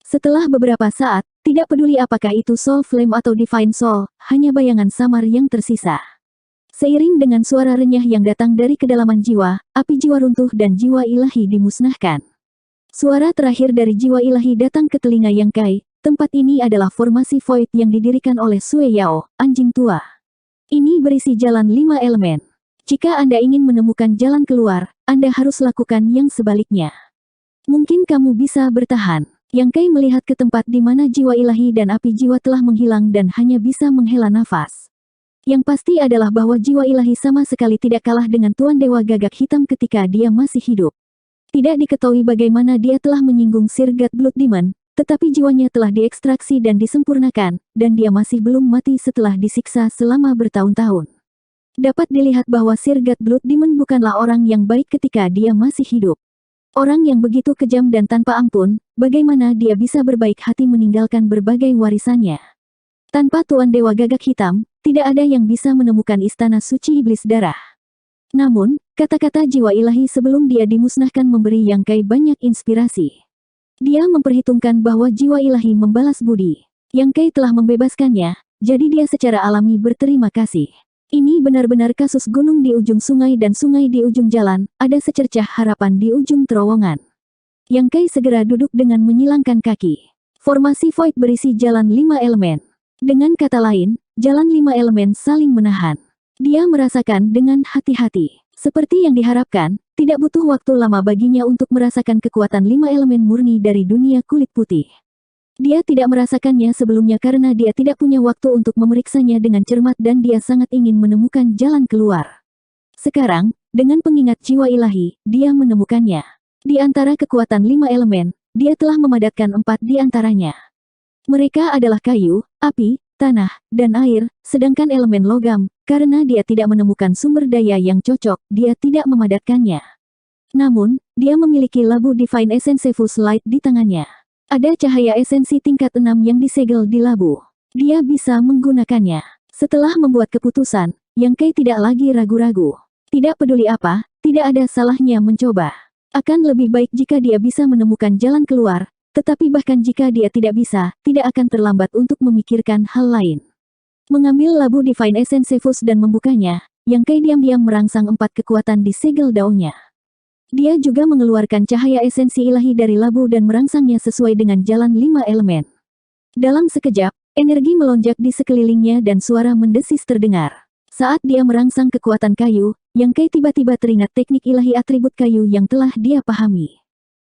Setelah beberapa saat, tidak peduli apakah itu Soul Flame atau Divine Soul, hanya bayangan samar yang tersisa. Seiring dengan suara renyah yang datang dari kedalaman jiwa, api jiwa runtuh dan jiwa ilahi dimusnahkan. Suara terakhir dari jiwa ilahi datang ke telinga Yang Kei, tempat ini adalah formasi Void yang didirikan oleh Sue Yao, anjing tua. Ini berisi jalan 5 elemen. Jika Anda ingin menemukan jalan keluar, Anda harus lakukan yang sebaliknya. Mungkin kamu bisa bertahan. Yang Kei melihat ke tempat di mana jiwa ilahi dan api jiwa telah menghilang dan hanya bisa menghela nafas. Yang pasti adalah bahwa jiwa ilahi sama sekali tidak kalah dengan Tuan Dewa Gagak Hitam ketika dia masih hidup. Tidak diketahui bagaimana dia telah menyinggung Sir God Blood Demon, tetapi jiwanya telah diekstraksi dan disempurnakan, dan dia masih belum mati setelah disiksa selama bertahun-tahun. Dapat dilihat bahwa Sir God Blood Demon bukanlah orang yang baik ketika dia masih hidup. Orang yang begitu kejam dan tanpa ampun, bagaimana dia bisa berbaik hati meninggalkan berbagai warisannya? Tanpa Tuan Dewa Gagak Hitam, tidak ada yang bisa menemukan istana suci iblis darah. Namun, kata-kata jiwa ilahi sebelum dia dimusnahkan memberi Yang Kei banyak inspirasi. Dia memperhitungkan bahwa jiwa ilahi membalas budi. Yang Kei telah membebaskannya, jadi dia secara alami berterima kasih. Ini benar-benar kasus gunung di ujung sungai dan sungai di ujung jalan, ada secercah harapan di ujung terowongan. Yang Kei segera duduk dengan menyilangkan kaki. Formasi Void berisi jalan 5 elemen. Dengan kata lain, jalan 5 elemen saling menahan. Dia merasakan dengan hati-hati. Seperti yang diharapkan, tidak butuh waktu lama baginya untuk merasakan kekuatan 5 elemen murni dari dunia kulit putih. Dia tidak merasakannya sebelumnya karena dia tidak punya waktu untuk memeriksanya dengan cermat dan dia sangat ingin menemukan jalan keluar. Sekarang, dengan pengingat jiwa ilahi, dia menemukannya. Di antara kekuatan 5 elemen, dia telah memadatkan 4 di antaranya. Mereka adalah kayu, api, tanah, dan air, sedangkan elemen logam, karena dia tidak menemukan sumber daya yang cocok, dia tidak memadatkannya. Namun, dia memiliki labu Divine Essence Fuse Light di tangannya. Ada cahaya esensi tingkat 6 yang disegel di labu. Dia bisa menggunakannya. Setelah membuat keputusan, Yang Kei tidak lagi ragu-ragu. Tidak peduli apa, tidak ada salahnya mencoba. Akan lebih baik jika dia bisa menemukan jalan keluar, tetapi bahkan jika dia tidak bisa, tidak akan terlambat untuk memikirkan hal lain. Mengambil labu Divine Essence Fuse dan membukanya, Yang Kei diam-diam merangsang 4 kekuatan di segel daunnya. Dia juga mengeluarkan cahaya esensi ilahi dari labu dan merangsangnya sesuai dengan jalan 5 elemen. Dalam sekejap, Energi melonjak di sekelilingnya dan suara mendesis terdengar. Saat dia merangsang kekuatan kayu, Yang Kai tiba-tiba teringat teknik ilahi atribut kayu yang telah dia pahami.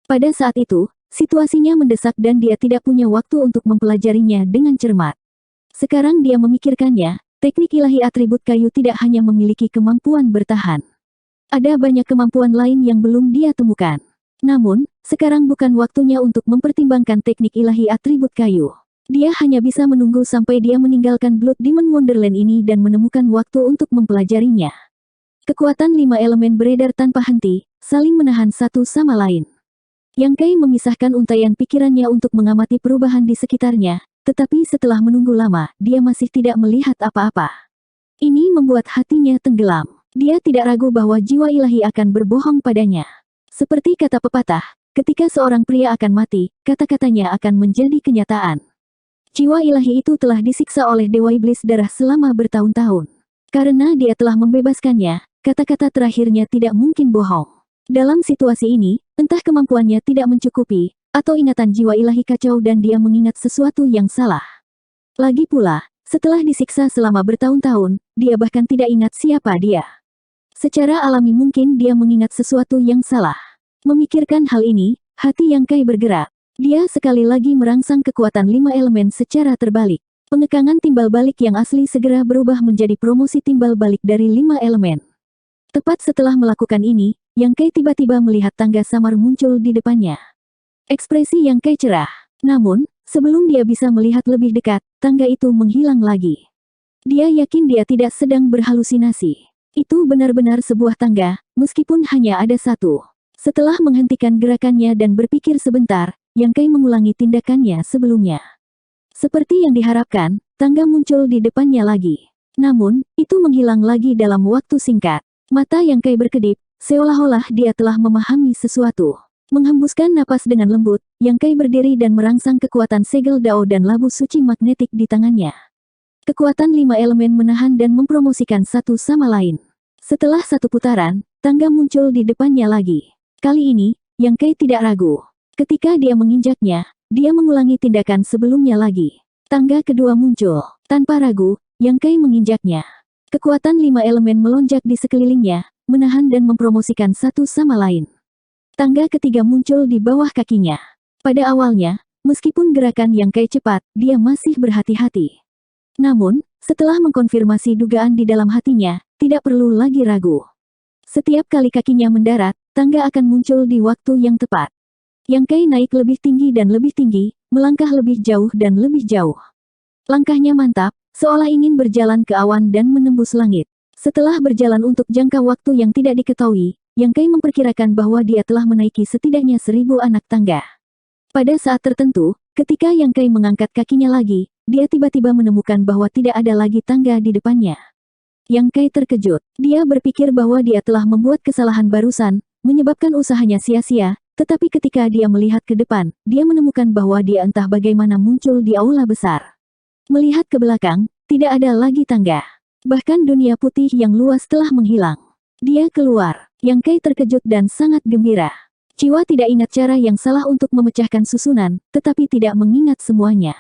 Pada saat itu, situasinya mendesak dan dia tidak punya waktu untuk mempelajarinya dengan cermat. Sekarang dia memikirkannya, teknik ilahi atribut kayu tidak hanya memiliki kemampuan bertahan. Ada banyak kemampuan lain yang belum dia temukan. Namun, sekarang bukan waktunya untuk mempertimbangkan teknik ilahi atribut kayu. Dia hanya bisa menunggu sampai dia meninggalkan Blood Demon Wonderland ini dan menemukan waktu untuk mempelajarinya. Kekuatan 5 elemen beredar tanpa henti, saling menahan satu sama lain. Yang Kai memisahkan untaian pikirannya untuk mengamati perubahan di sekitarnya, tetapi setelah menunggu lama, dia masih tidak melihat apa-apa. Ini membuat hatinya tenggelam. Dia tidak ragu bahwa jiwa ilahi akan berbohong padanya. Seperti kata pepatah, ketika seorang pria akan mati, kata-katanya akan menjadi kenyataan. Jiwa ilahi itu telah disiksa oleh Dewa Iblis Darah selama bertahun-tahun. Karena dia telah membebaskannya, kata-kata terakhirnya tidak mungkin bohong. Dalam situasi ini, entah kemampuannya tidak mencukupi, atau ingatan jiwa ilahi kacau dan dia mengingat sesuatu yang salah. Lagi pula, setelah disiksa selama bertahun-tahun, dia bahkan tidak ingat siapa dia. Secara alami mungkin dia mengingat sesuatu yang salah. Memikirkan hal ini, hati Yang Kai bergerak. Dia sekali lagi merangsang kekuatan 5 elemen secara terbalik. Pengekangan timbal balik yang asli segera berubah menjadi promosi timbal balik dari 5 elemen. Tepat setelah melakukan ini, Yang Kai tiba-tiba melihat tangga samar muncul di depannya. Ekspresi Yang Kai cerah. Namun, sebelum dia bisa melihat lebih dekat, tangga itu menghilang lagi. Dia yakin dia tidak sedang berhalusinasi. Itu benar-benar sebuah tangga, meskipun hanya ada satu. Setelah menghentikan gerakannya dan berpikir sebentar, Yang Kai mengulangi tindakannya sebelumnya. Seperti yang diharapkan, tangga muncul di depannya lagi. Namun, itu menghilang lagi dalam waktu singkat. Mata Yang Kai berkedip, seolah-olah dia telah memahami sesuatu. Menghembuskan napas dengan lembut, Yang Kai berdiri dan merangsang kekuatan segel Dao dan labu suci magnetik di tangannya. Kekuatan 5 elemen menahan dan mempromosikan satu sama lain. Setelah satu putaran, tangga muncul di depannya lagi. Kali ini, Yang Kai tidak ragu. Ketika dia menginjaknya, dia mengulangi tindakan sebelumnya lagi. Tangga kedua muncul. Tanpa ragu, Yang Kai menginjaknya. Kekuatan 5 elemen melonjak di sekelilingnya, menahan dan mempromosikan satu sama lain. Tangga ketiga muncul di bawah kakinya. Pada awalnya, meskipun gerakan Yang Kai cepat, dia masih berhati-hati. Namun, setelah mengkonfirmasi dugaan di dalam hatinya, tidak perlu lagi ragu. Setiap kali kakinya mendarat, tangga akan muncul di waktu yang tepat. Yang Kai naik lebih tinggi dan lebih tinggi, melangkah lebih jauh dan lebih jauh. Langkahnya mantap, seolah ingin berjalan ke awan dan menembus langit. Setelah berjalan untuk jangka waktu yang tidak diketahui, Yang Kai memperkirakan bahwa dia telah menaiki setidaknya 1000 anak tangga. Pada saat tertentu, ketika Yang Kai mengangkat kakinya lagi, dia tiba-tiba menemukan bahwa tidak ada lagi tangga di depannya. Yang Kai terkejut. Dia berpikir bahwa dia telah membuat kesalahan barusan, menyebabkan usahanya sia-sia. Tetapi ketika dia melihat ke depan, dia menemukan bahwa dia entah bagaimana muncul di aula besar. Melihat ke belakang, tidak ada lagi tangga. Bahkan dunia putih yang luas telah menghilang. Dia keluar. Yang Kai terkejut dan sangat gembira. Jiwa tidak ingat cara yang salah untuk memecahkan susunan, tetapi tidak mengingat semuanya.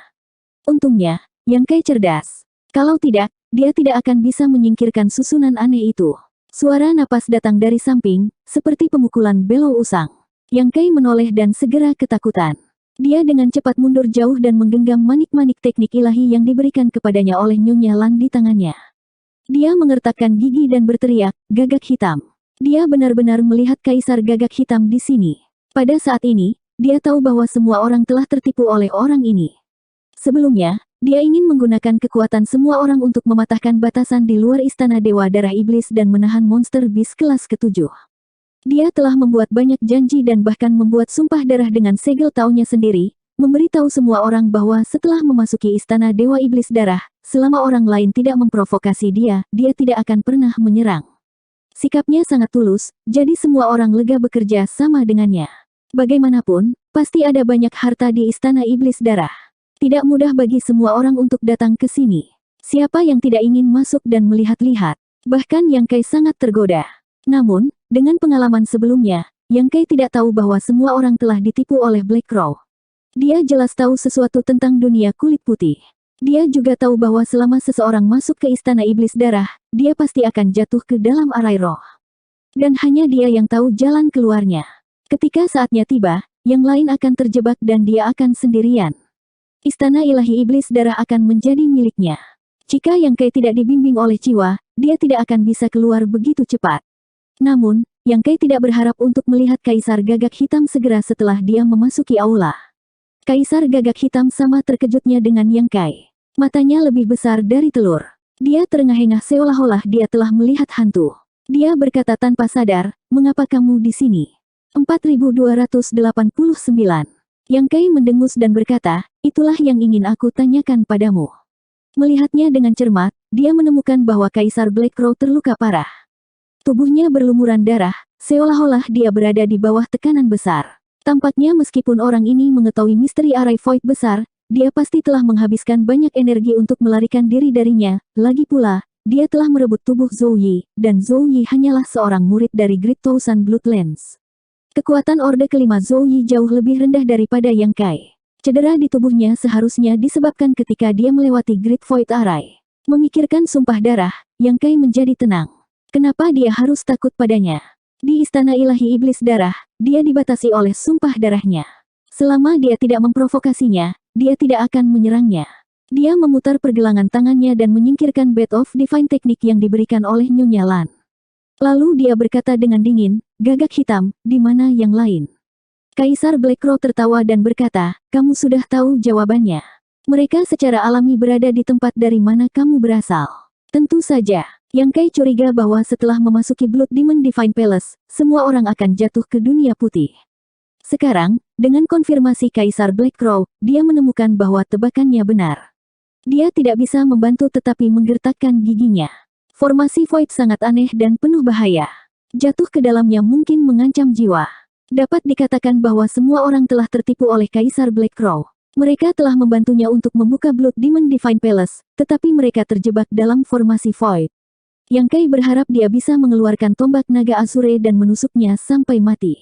Untungnya, Yang Kai cerdas. Kalau tidak, dia tidak akan bisa menyingkirkan susunan aneh itu. Suara napas datang dari samping, seperti pemukulan belo usang. Yang Kai menoleh dan segera ketakutan. Dia dengan cepat mundur jauh dan menggenggam manik-manik teknik ilahi yang diberikan kepadanya oleh Nyonya Lan di tangannya. Dia mengertakkan gigi dan berteriak, "Gagak hitam." Dia benar-benar melihat kaisar gagak hitam di sini. Pada saat ini, dia tahu bahwa semua orang telah tertipu oleh orang ini. Sebelumnya, dia ingin menggunakan kekuatan semua orang untuk mematahkan batasan di luar istana Dewa Darah Iblis dan menahan monster bis kelas ke-7. Dia telah membuat banyak janji dan bahkan membuat sumpah darah dengan segel taunya sendiri, memberitahu semua orang bahwa setelah memasuki istana Dewa Iblis Darah, selama orang lain tidak memprovokasi dia, dia tidak akan pernah menyerang. Sikapnya sangat tulus, jadi semua orang lega bekerja sama dengannya. Bagaimanapun, pasti ada banyak harta di istana Iblis Darah. Tidak mudah bagi semua orang untuk datang ke sini. Siapa yang tidak ingin masuk dan melihat-lihat? Bahkan Yang Kai sangat tergoda. Namun, dengan pengalaman sebelumnya, Yang Kai tidak tahu bahwa semua orang telah ditipu oleh Black Crow. Dia jelas tahu sesuatu tentang dunia kulit putih. Dia juga tahu bahwa selama seseorang masuk ke Istana Iblis Darah, dia pasti akan jatuh ke dalam arai roh. Dan hanya dia yang tahu jalan keluarnya. Ketika saatnya tiba, yang lain akan terjebak dan dia akan sendirian. Istana Ilahi Iblis Darah akan menjadi miliknya. Jika Yang Kai tidak dibimbing oleh jiwa, dia tidak akan bisa keluar begitu cepat. Namun, Yang Kai tidak berharap untuk melihat Kaisar Gagak Hitam segera setelah dia memasuki aula. Kaisar Gagak Hitam sama terkejutnya dengan Yang Kai. Matanya lebih besar dari telur. Dia terengah-engah seolah-olah dia telah melihat hantu. Dia berkata tanpa sadar, "Mengapa kamu di sini?" 4289. Yang Kai mendengus dan berkata, "Itulah yang ingin aku tanyakan padamu." Melihatnya dengan cermat, dia menemukan bahwa Kaisar Black Crow terluka parah. Tubuhnya berlumuran darah, seolah-olah dia berada di bawah tekanan besar. Tampaknya meskipun orang ini mengetahui misteri arai void besar, dia pasti telah menghabiskan banyak energi untuk melarikan diri darinya. Lagi pula, dia telah merebut tubuh Zhou Yi, dan Zhou Yi hanyalah seorang murid dari Great Thousand Bloodlands. Kekuatan Orde Kelima Zhou Yi jauh lebih rendah daripada Yang Kai. Cedera di tubuhnya seharusnya disebabkan ketika dia melewati Great Void Array. Memikirkan sumpah darah, Yang Kai menjadi tenang. Kenapa dia harus takut padanya? Di Istana Ilahi Iblis Darah, dia dibatasi oleh sumpah darahnya. Selama dia tidak memprovokasinya, dia tidak akan menyerangnya. Dia memutar pergelangan tangannya dan menyingkirkan Bed of Divine Technique yang diberikan oleh Nyonya Lan. Lalu dia berkata dengan dingin, "Gagak Hitam, di mana yang lain?" Kaisar Black Crow tertawa dan berkata, "Kamu sudah tahu jawabannya. Mereka secara alami berada di tempat dari mana kamu berasal." Tentu saja, Yang Kai curiga bahwa setelah memasuki Blood Demon Divine Palace, semua orang akan jatuh ke dunia putih. Sekarang, dengan konfirmasi Kaisar Black Crow, dia menemukan bahwa tebakannya benar. Dia tidak bisa membantu tetapi menggertakkan giginya. Formasi Void sangat aneh dan penuh bahaya. Jatuh ke dalamnya mungkin mengancam jiwa. Dapat dikatakan bahwa semua orang telah tertipu oleh Kaisar Black Crow. Mereka telah membantunya untuk membuka Blood Demon Divine Palace, tetapi mereka terjebak dalam formasi Void. Yang Kai berharap dia bisa mengeluarkan tombak naga Azure dan menusuknya sampai mati.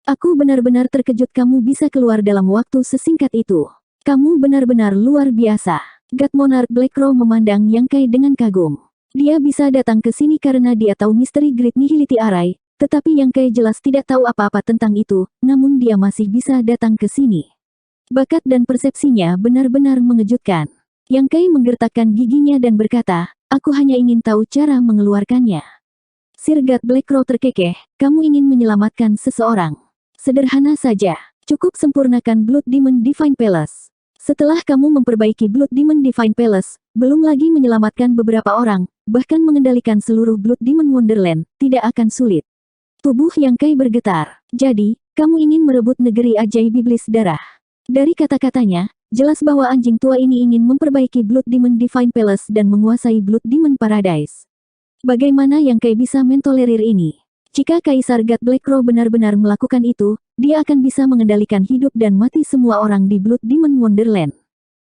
"Aku benar-benar terkejut kamu bisa keluar dalam waktu sesingkat itu. Kamu benar-benar luar biasa." God Monarch Black Crow memandang Yang Kai dengan kagum. Dia bisa datang ke sini karena dia tahu misteri Great Nihility Array, tetapi Yang Kai jelas tidak tahu apa-apa tentang itu, namun dia masih bisa datang ke sini. Bakat dan persepsinya benar-benar mengejutkan. Yang Kai menggertakkan giginya dan berkata, "Aku hanya ingin tahu cara mengeluarkannya." Sir God Black Crow terkekeh, "Kamu ingin menyelamatkan seseorang. Sederhana saja, cukup sempurnakan Blood Demon Divine Palace. Setelah kamu memperbaiki Blood Demon Divine Palace, belum lagi menyelamatkan beberapa orang, bahkan mengendalikan seluruh Blood Demon Wonderland, tidak akan sulit." Tubuh Yang Kai bergetar. "Jadi, kamu ingin merebut negeri ajaib iblis darah." Dari kata-katanya, jelas bahwa anjing tua ini ingin memperbaiki Blood Demon Divine Palace dan menguasai Blood Demon Paradise. Bagaimana Yang Kai bisa mentolerir ini? Jika Kaisar God Black Crow benar-benar melakukan itu, dia akan bisa mengendalikan hidup dan mati semua orang di Blood Demon Wonderland.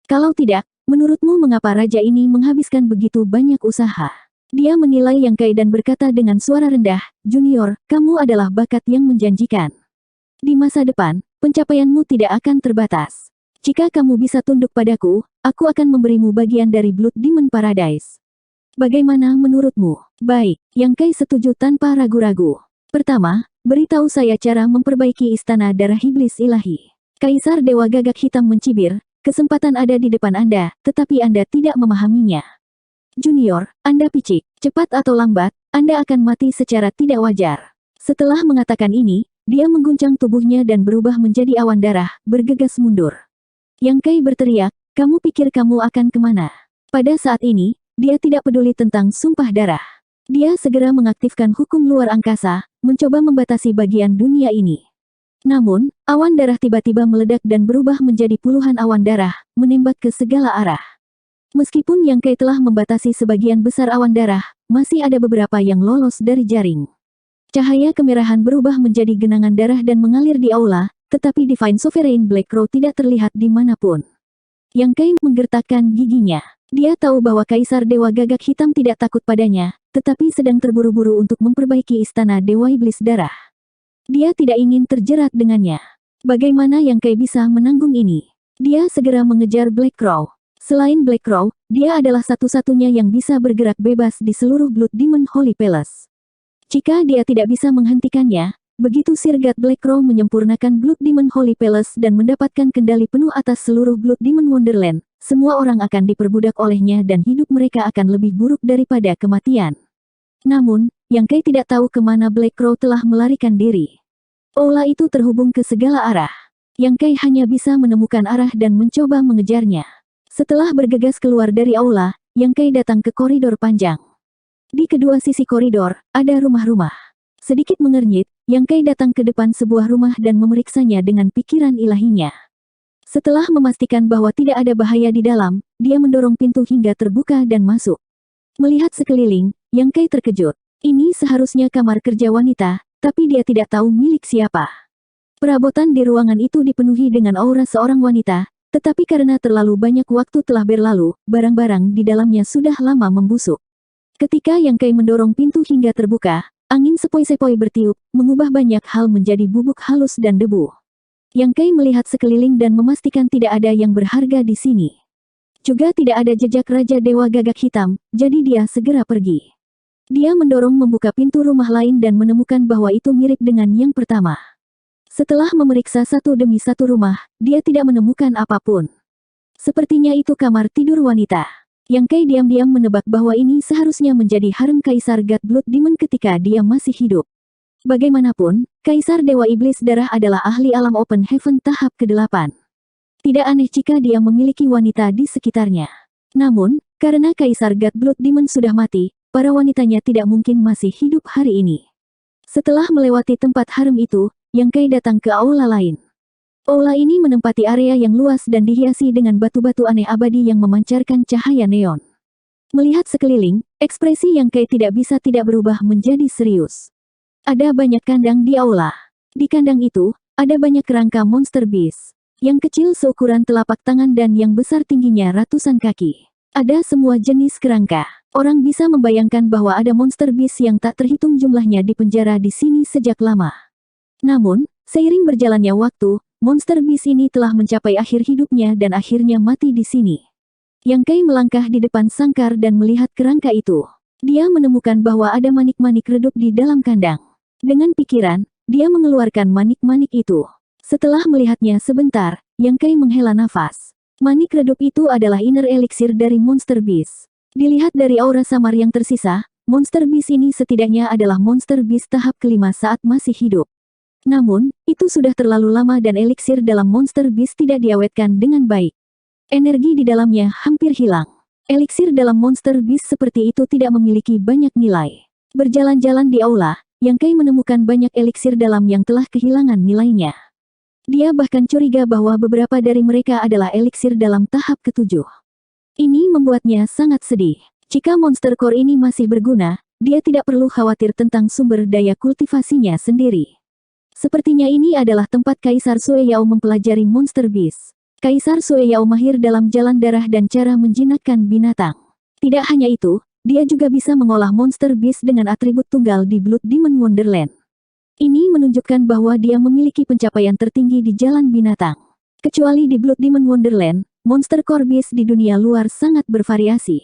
Kalau tidak, menurutmu mengapa raja ini menghabiskan begitu banyak usaha? Dia menilai Yang Kai dan berkata dengan suara rendah, "Junior, kamu adalah bakat yang menjanjikan. Di masa depan, pencapaianmu tidak akan terbatas. Jika kamu bisa tunduk padaku, aku akan memberimu bagian dari Blood Demon Paradise. Bagaimana menurutmu?" "Baik." Yang Kai setuju tanpa ragu-ragu. "Pertama, beritahu saya cara memperbaiki Istana Darah Iblis Ilahi." Kaisar Dewa Gagak Hitam mencibir, "Kesempatan ada di depan Anda, tetapi Anda tidak memahaminya. Junior, Anda picik, cepat atau lambat, Anda akan mati secara tidak wajar." Setelah mengatakan ini, dia mengguncang tubuhnya dan berubah menjadi awan darah, bergegas mundur. Yang Kai berteriak, "Kamu pikir kamu akan kemana?" Pada saat ini, dia tidak peduli tentang sumpah darah. Dia segera mengaktifkan hukum luar angkasa, mencoba membatasi bagian dunia ini. Namun, awan darah tiba-tiba meledak dan berubah menjadi puluhan awan darah, menembak ke segala arah. Meskipun Yang Kai telah membatasi sebagian besar awan darah, masih ada beberapa yang lolos dari jaring. Cahaya kemerahan berubah menjadi genangan darah dan mengalir di aula, tetapi Divine Sovereign Black Crow tidak terlihat dimanapun. Yang Kai menggertakkan giginya. Dia tahu bahwa Kaisar Dewa Gagak Hitam tidak takut padanya, tetapi sedang terburu-buru untuk memperbaiki Istana Dewa Iblis Darah. Dia tidak ingin terjerat dengannya. Bagaimana Yang Kai bisa menanggung ini? Dia segera mengejar Black Crow. Selain Black Crow, dia adalah satu-satunya yang bisa bergerak bebas di seluruh Blood Demon Holy Palace. Jika dia tidak bisa menghentikannya, begitu Sir God Black Crow menyempurnakan Blood Demon Holy Palace dan mendapatkan kendali penuh atas seluruh Blood Demon Wonderland, semua orang akan diperbudak olehnya dan hidup mereka akan lebih buruk daripada kematian. Namun, Yang Kai tidak tahu kemana Black Crow telah melarikan diri. Aula itu terhubung ke segala arah. Yang Kai hanya bisa menemukan arah dan mencoba mengejarnya. Setelah bergegas keluar dari aula, Yang Kai datang ke koridor panjang. Di kedua sisi koridor, ada rumah-rumah. Sedikit mengernyit, Yang Kai datang ke depan sebuah rumah dan memeriksanya dengan pikiran ilahinya. Setelah memastikan bahwa tidak ada bahaya di dalam, dia mendorong pintu hingga terbuka dan masuk. Melihat sekeliling, Yang Kai terkejut. Ini seharusnya kamar kerja wanita, tapi dia tidak tahu milik siapa. Perabotan di ruangan itu dipenuhi dengan aura seorang wanita, tetapi karena terlalu banyak waktu telah berlalu, barang-barang di dalamnya sudah lama membusuk. Ketika Yang Kai mendorong pintu hingga terbuka, angin sepoi-sepoi bertiup, mengubah banyak hal menjadi bubuk halus dan debu. Yang Kai melihat sekeliling dan memastikan tidak ada yang berharga di sini. Juga tidak ada jejak Raja Dewa Gagak Hitam, jadi dia segera pergi. Dia mendorong membuka pintu rumah lain dan menemukan bahwa itu mirip dengan yang pertama. Setelah memeriksa satu demi satu rumah, dia tidak menemukan apapun. Sepertinya itu kamar tidur wanita. Yang Kai diam-diam menebak bahwa ini seharusnya menjadi harem Kaisar God Blood Demon ketika dia masih hidup. Bagaimanapun, Kaisar Dewa Iblis Darah adalah ahli alam Open Heaven tahap ke-8. Tidak aneh jika dia memiliki wanita di sekitarnya. Namun, karena Kaisar God Blood Demon sudah mati, para wanitanya tidak mungkin masih hidup hari ini. Setelah melewati tempat harem itu, Yang Kai datang ke aula lain. Aula ini menempati area yang luas dan dihiasi dengan batu-batu aneh abadi yang memancarkan cahaya neon. Melihat sekeliling, ekspresi Yang Kai tidak bisa tidak berubah menjadi serius. Ada banyak kandang di aula. Di kandang itu, ada banyak kerangka monster beast. Yang kecil seukuran telapak tangan dan yang besar tingginya ratusan kaki. Ada semua jenis kerangka. Orang bisa membayangkan bahwa ada monster beast yang tak terhitung jumlahnya di penjara di sini sejak lama. Namun, seiring berjalannya waktu, monster beast ini telah mencapai akhir hidupnya dan akhirnya mati di sini. Yang Kai melangkah di depan sangkar dan melihat kerangka itu. Dia menemukan bahwa ada manik-manik redup di dalam kandang. Dengan pikiran, dia mengeluarkan manik-manik itu. Setelah melihatnya sebentar, Yang Kai menghela nafas. Manik redup itu adalah inner elixir dari monster beast. Dilihat dari aura samar yang tersisa, monster beast ini setidaknya adalah monster beast tahap kelima saat masih hidup. Namun, itu sudah terlalu lama dan elixir dalam monster beast tidak diawetkan dengan baik. Energi di dalamnya hampir hilang. Elixir dalam monster beast seperti itu tidak memiliki banyak nilai. Berjalan-jalan di aula, Yang Kai menemukan banyak elixir dalam yang telah kehilangan nilainya. Dia bahkan curiga bahwa beberapa dari mereka adalah elixir dalam tahap ke-7. Ini membuatnya sangat sedih. Jika monster core ini masih berguna, dia tidak perlu khawatir tentang sumber daya kultivasinya sendiri. Sepertinya ini adalah tempat Kaisar Sue Yao mempelajari monster beast. Kaisar Sue Yao mahir dalam jalan darah dan cara menjinakkan binatang. Tidak hanya itu, dia juga bisa mengolah monster beast dengan atribut tunggal di Blood Demon Wonderland. Ini menunjukkan bahwa dia memiliki pencapaian tertinggi di jalan binatang. Kecuali di Blood Demon Wonderland, monster core beast di dunia luar sangat bervariasi.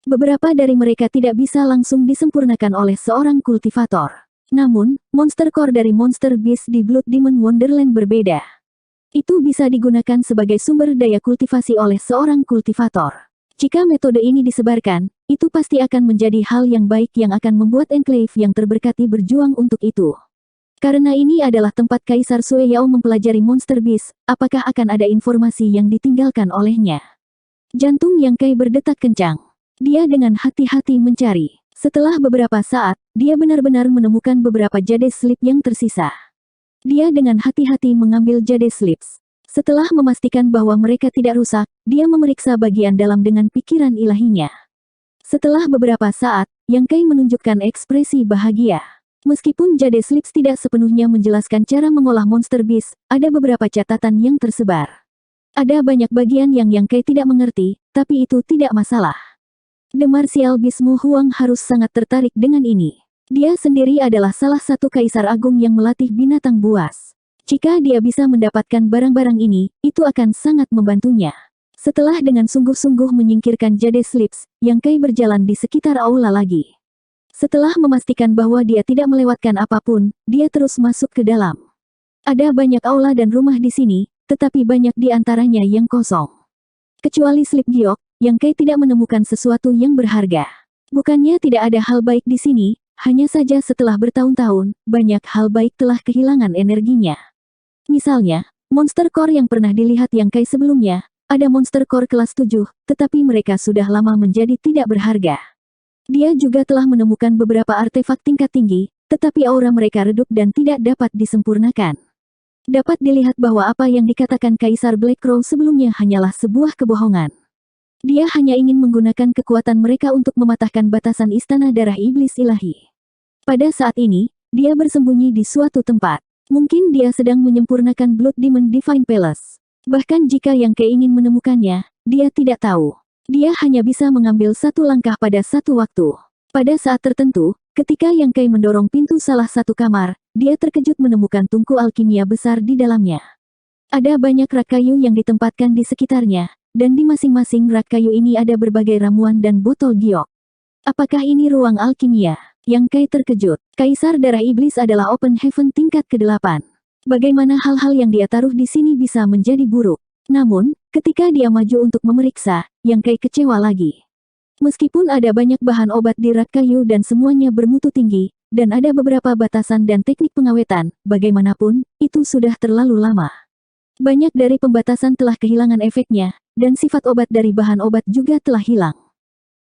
Beberapa dari mereka tidak bisa langsung disempurnakan oleh seorang kultivator. Namun, monster core dari monster beast di Blood Demon Wonderland berbeda. Itu bisa digunakan sebagai sumber daya kultivasi oleh seorang kultivator. Jika metode ini disebarkan, itu pasti akan menjadi hal yang baik yang akan membuat enclave yang terberkati berjuang untuk itu. Karena ini adalah tempat Kaisar Sue Yao mempelajari monster beast, apakah akan ada informasi yang ditinggalkan olehnya? Jantung Yang Kai berdetak kencang. Dia dengan hati-hati mencari. Setelah beberapa saat, dia benar-benar menemukan beberapa jade slip yang tersisa. Dia dengan hati-hati mengambil jade slips. Setelah memastikan bahwa mereka tidak rusak, dia memeriksa bagian dalam dengan pikiran ilahinya. Setelah beberapa saat, Yang Kai menunjukkan ekspresi bahagia. Meskipun jade slips tidak sepenuhnya menjelaskan cara mengolah monster beast, ada beberapa catatan yang tersebar. Ada banyak bagian yang Yang Kai tidak mengerti, tapi itu tidak masalah. The Martial Beast Mu Huang harus sangat tertarik dengan ini. Dia sendiri adalah salah satu kaisar agung yang melatih binatang buas. Jika dia bisa mendapatkan barang-barang ini, itu akan sangat membantunya. Setelah dengan sungguh-sungguh menyingkirkan jade slips, Yang Kai berjalan di sekitar aula lagi. Setelah memastikan bahwa dia tidak melewatkan apapun, dia terus masuk ke dalam. Ada banyak aula dan rumah di sini, tetapi banyak di antaranya yang kosong. Kecuali slip giok, Yang Kai tidak menemukan sesuatu yang berharga. Bukannya tidak ada hal baik di sini, hanya saja setelah bertahun-tahun, banyak hal baik telah kehilangan energinya. Misalnya, monster core yang pernah dilihat Yang Kai sebelumnya, ada monster core kelas 7, tetapi mereka sudah lama menjadi tidak berharga. Dia juga telah menemukan beberapa artefak tingkat tinggi, tetapi aura mereka redup dan tidak dapat disempurnakan. Dapat dilihat bahwa apa yang dikatakan Kaisar Black Crow sebelumnya hanyalah sebuah kebohongan. Dia hanya ingin menggunakan kekuatan mereka untuk mematahkan batasan istana darah iblis ilahi. Pada saat ini, dia bersembunyi di suatu tempat. Mungkin dia sedang menyempurnakan Blood Demon Divine Palace. Bahkan jika Yang Kai ingin menemukannya, dia tidak tahu. Dia hanya bisa mengambil satu langkah pada satu waktu. Pada saat tertentu, ketika Yang Kai mendorong pintu salah satu kamar, dia terkejut menemukan tungku alkimia besar di dalamnya. Ada banyak rak kayu yang ditempatkan di sekitarnya, dan di masing-masing rak kayu ini ada berbagai ramuan dan botol giok. Apakah ini ruang alkimia? Yang Kai terkejut. Kaisar Darah Iblis adalah Open Heaven tingkat ke-8. Bagaimana hal-hal yang dia taruh di sini bisa menjadi buruk? Namun, ketika dia maju untuk memeriksa, Yang Kai kecewa lagi. Meskipun ada banyak bahan obat di rak kayu dan semuanya bermutu tinggi, dan ada beberapa batasan dan teknik pengawetan, bagaimanapun, itu sudah terlalu lama. Banyak dari pembatasan telah kehilangan efeknya, dan sifat obat dari bahan obat juga telah hilang.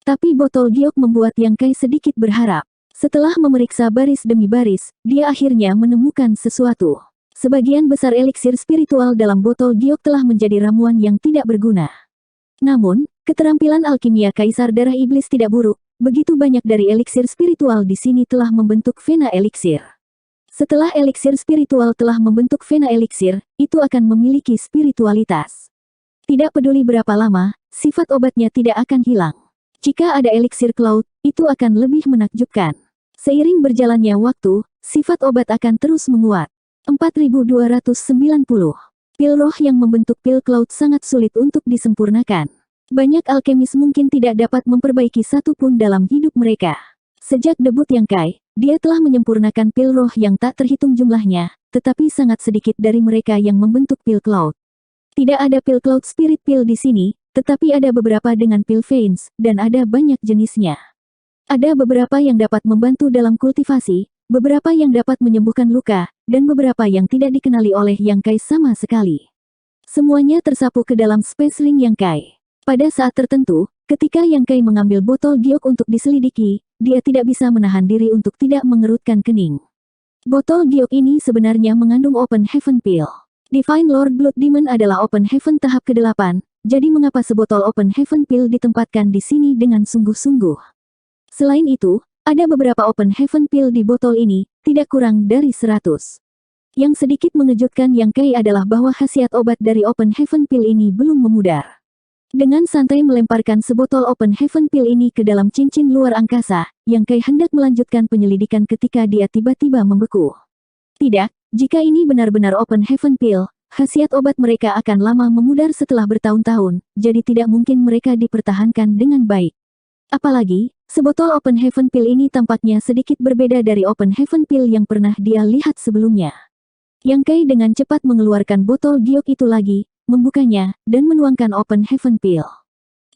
Tapi botol giok membuat Yang Kai sedikit berharap. Setelah memeriksa baris demi baris, dia akhirnya menemukan sesuatu. Sebagian besar eliksir spiritual dalam botol giok telah menjadi ramuan yang tidak berguna. Namun, keterampilan alkimia Kaisar Darah Iblis tidak buruk, begitu banyak dari eliksir spiritual di sini telah membentuk vena eliksir. Setelah eliksir spiritual telah membentuk vena eliksir, itu akan memiliki spiritualitas. Tidak peduli berapa lama, sifat obatnya tidak akan hilang. Jika ada eliksir cloud, itu akan lebih menakjubkan. Seiring berjalannya waktu, sifat obat akan terus menguat. 4290. Pil roh yang membentuk pil cloud sangat sulit untuk disempurnakan. Banyak alkemis mungkin tidak dapat memperbaiki satu pun dalam hidup mereka. Sejak debut Yang Kai, dia telah menyempurnakan pil roh yang tak terhitung jumlahnya, tetapi sangat sedikit dari mereka yang membentuk pil cloud. Tidak ada pil cloud spirit pill di sini, tetapi ada beberapa dengan pil veins, dan ada banyak jenisnya. Ada beberapa yang dapat membantu dalam kultivasi, beberapa yang dapat menyembuhkan luka, dan beberapa yang tidak dikenali oleh Yang Kai sama sekali. Semuanya tersapu ke dalam space ring Yang Kai. Pada saat tertentu, ketika Yang Kai mengambil botol giok untuk diselidiki, dia tidak bisa menahan diri untuk tidak mengerutkan kening. Botol giok ini sebenarnya mengandung Open Heaven Pill. Divine Lord Blood Demon adalah Open Heaven tahap ke-8, jadi mengapa sebotol Open Heaven Pill ditempatkan di sini dengan sungguh-sungguh? Selain itu, ada beberapa Open Heaven Pill di botol ini, tidak kurang dari 100. Yang sedikit mengejutkan Yang Kai adalah bahwa khasiat obat dari Open Heaven Pill ini belum memudar. Dengan santai melemparkan sebotol Open Heaven Pill ini ke dalam cincin luar angkasa, Yang Kai hendak melanjutkan penyelidikan ketika dia tiba-tiba membeku. Tidak, jika ini benar-benar Open Heaven Pill, khasiat obat mereka akan lama memudar setelah bertahun-tahun, jadi tidak mungkin mereka dipertahankan dengan baik. Apalagi, sebotol Open Heaven Pill ini tampaknya sedikit berbeda dari Open Heaven Pill yang pernah dia lihat sebelumnya. Yang Kai dengan cepat mengeluarkan botol giok itu lagi, membukanya, dan menuangkan Open Heaven Pill.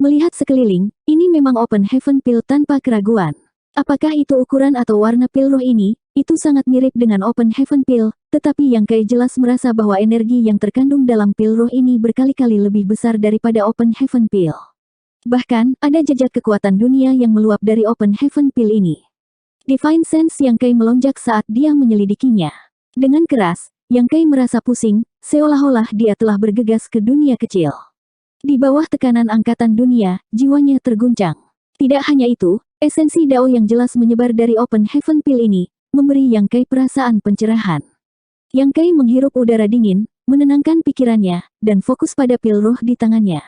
Melihat sekeliling, ini memang Open Heaven Pill tanpa keraguan. Apakah itu ukuran atau warna pil roh ini? Itu sangat mirip dengan Open Heaven Pill, tetapi Yang Kai jelas merasa bahwa energi yang terkandung dalam pil roh ini berkali-kali lebih besar daripada Open Heaven Pill. Bahkan, ada jejak kekuatan dunia yang meluap dari Open Heaven Pill ini. Divine Sense Yang Kai melonjak saat dia menyelidikinya. Dengan keras, Yang Kai merasa pusing, seolah-olah dia telah bergegas ke dunia kecil. Di bawah tekanan angkatan dunia, jiwanya terguncang. Tidak hanya itu, esensi Dao yang jelas menyebar dari Open Heaven Pill ini, memberi Yang Kai perasaan pencerahan. Yang Kai menghirup udara dingin, menenangkan pikirannya, dan fokus pada pil roh di tangannya.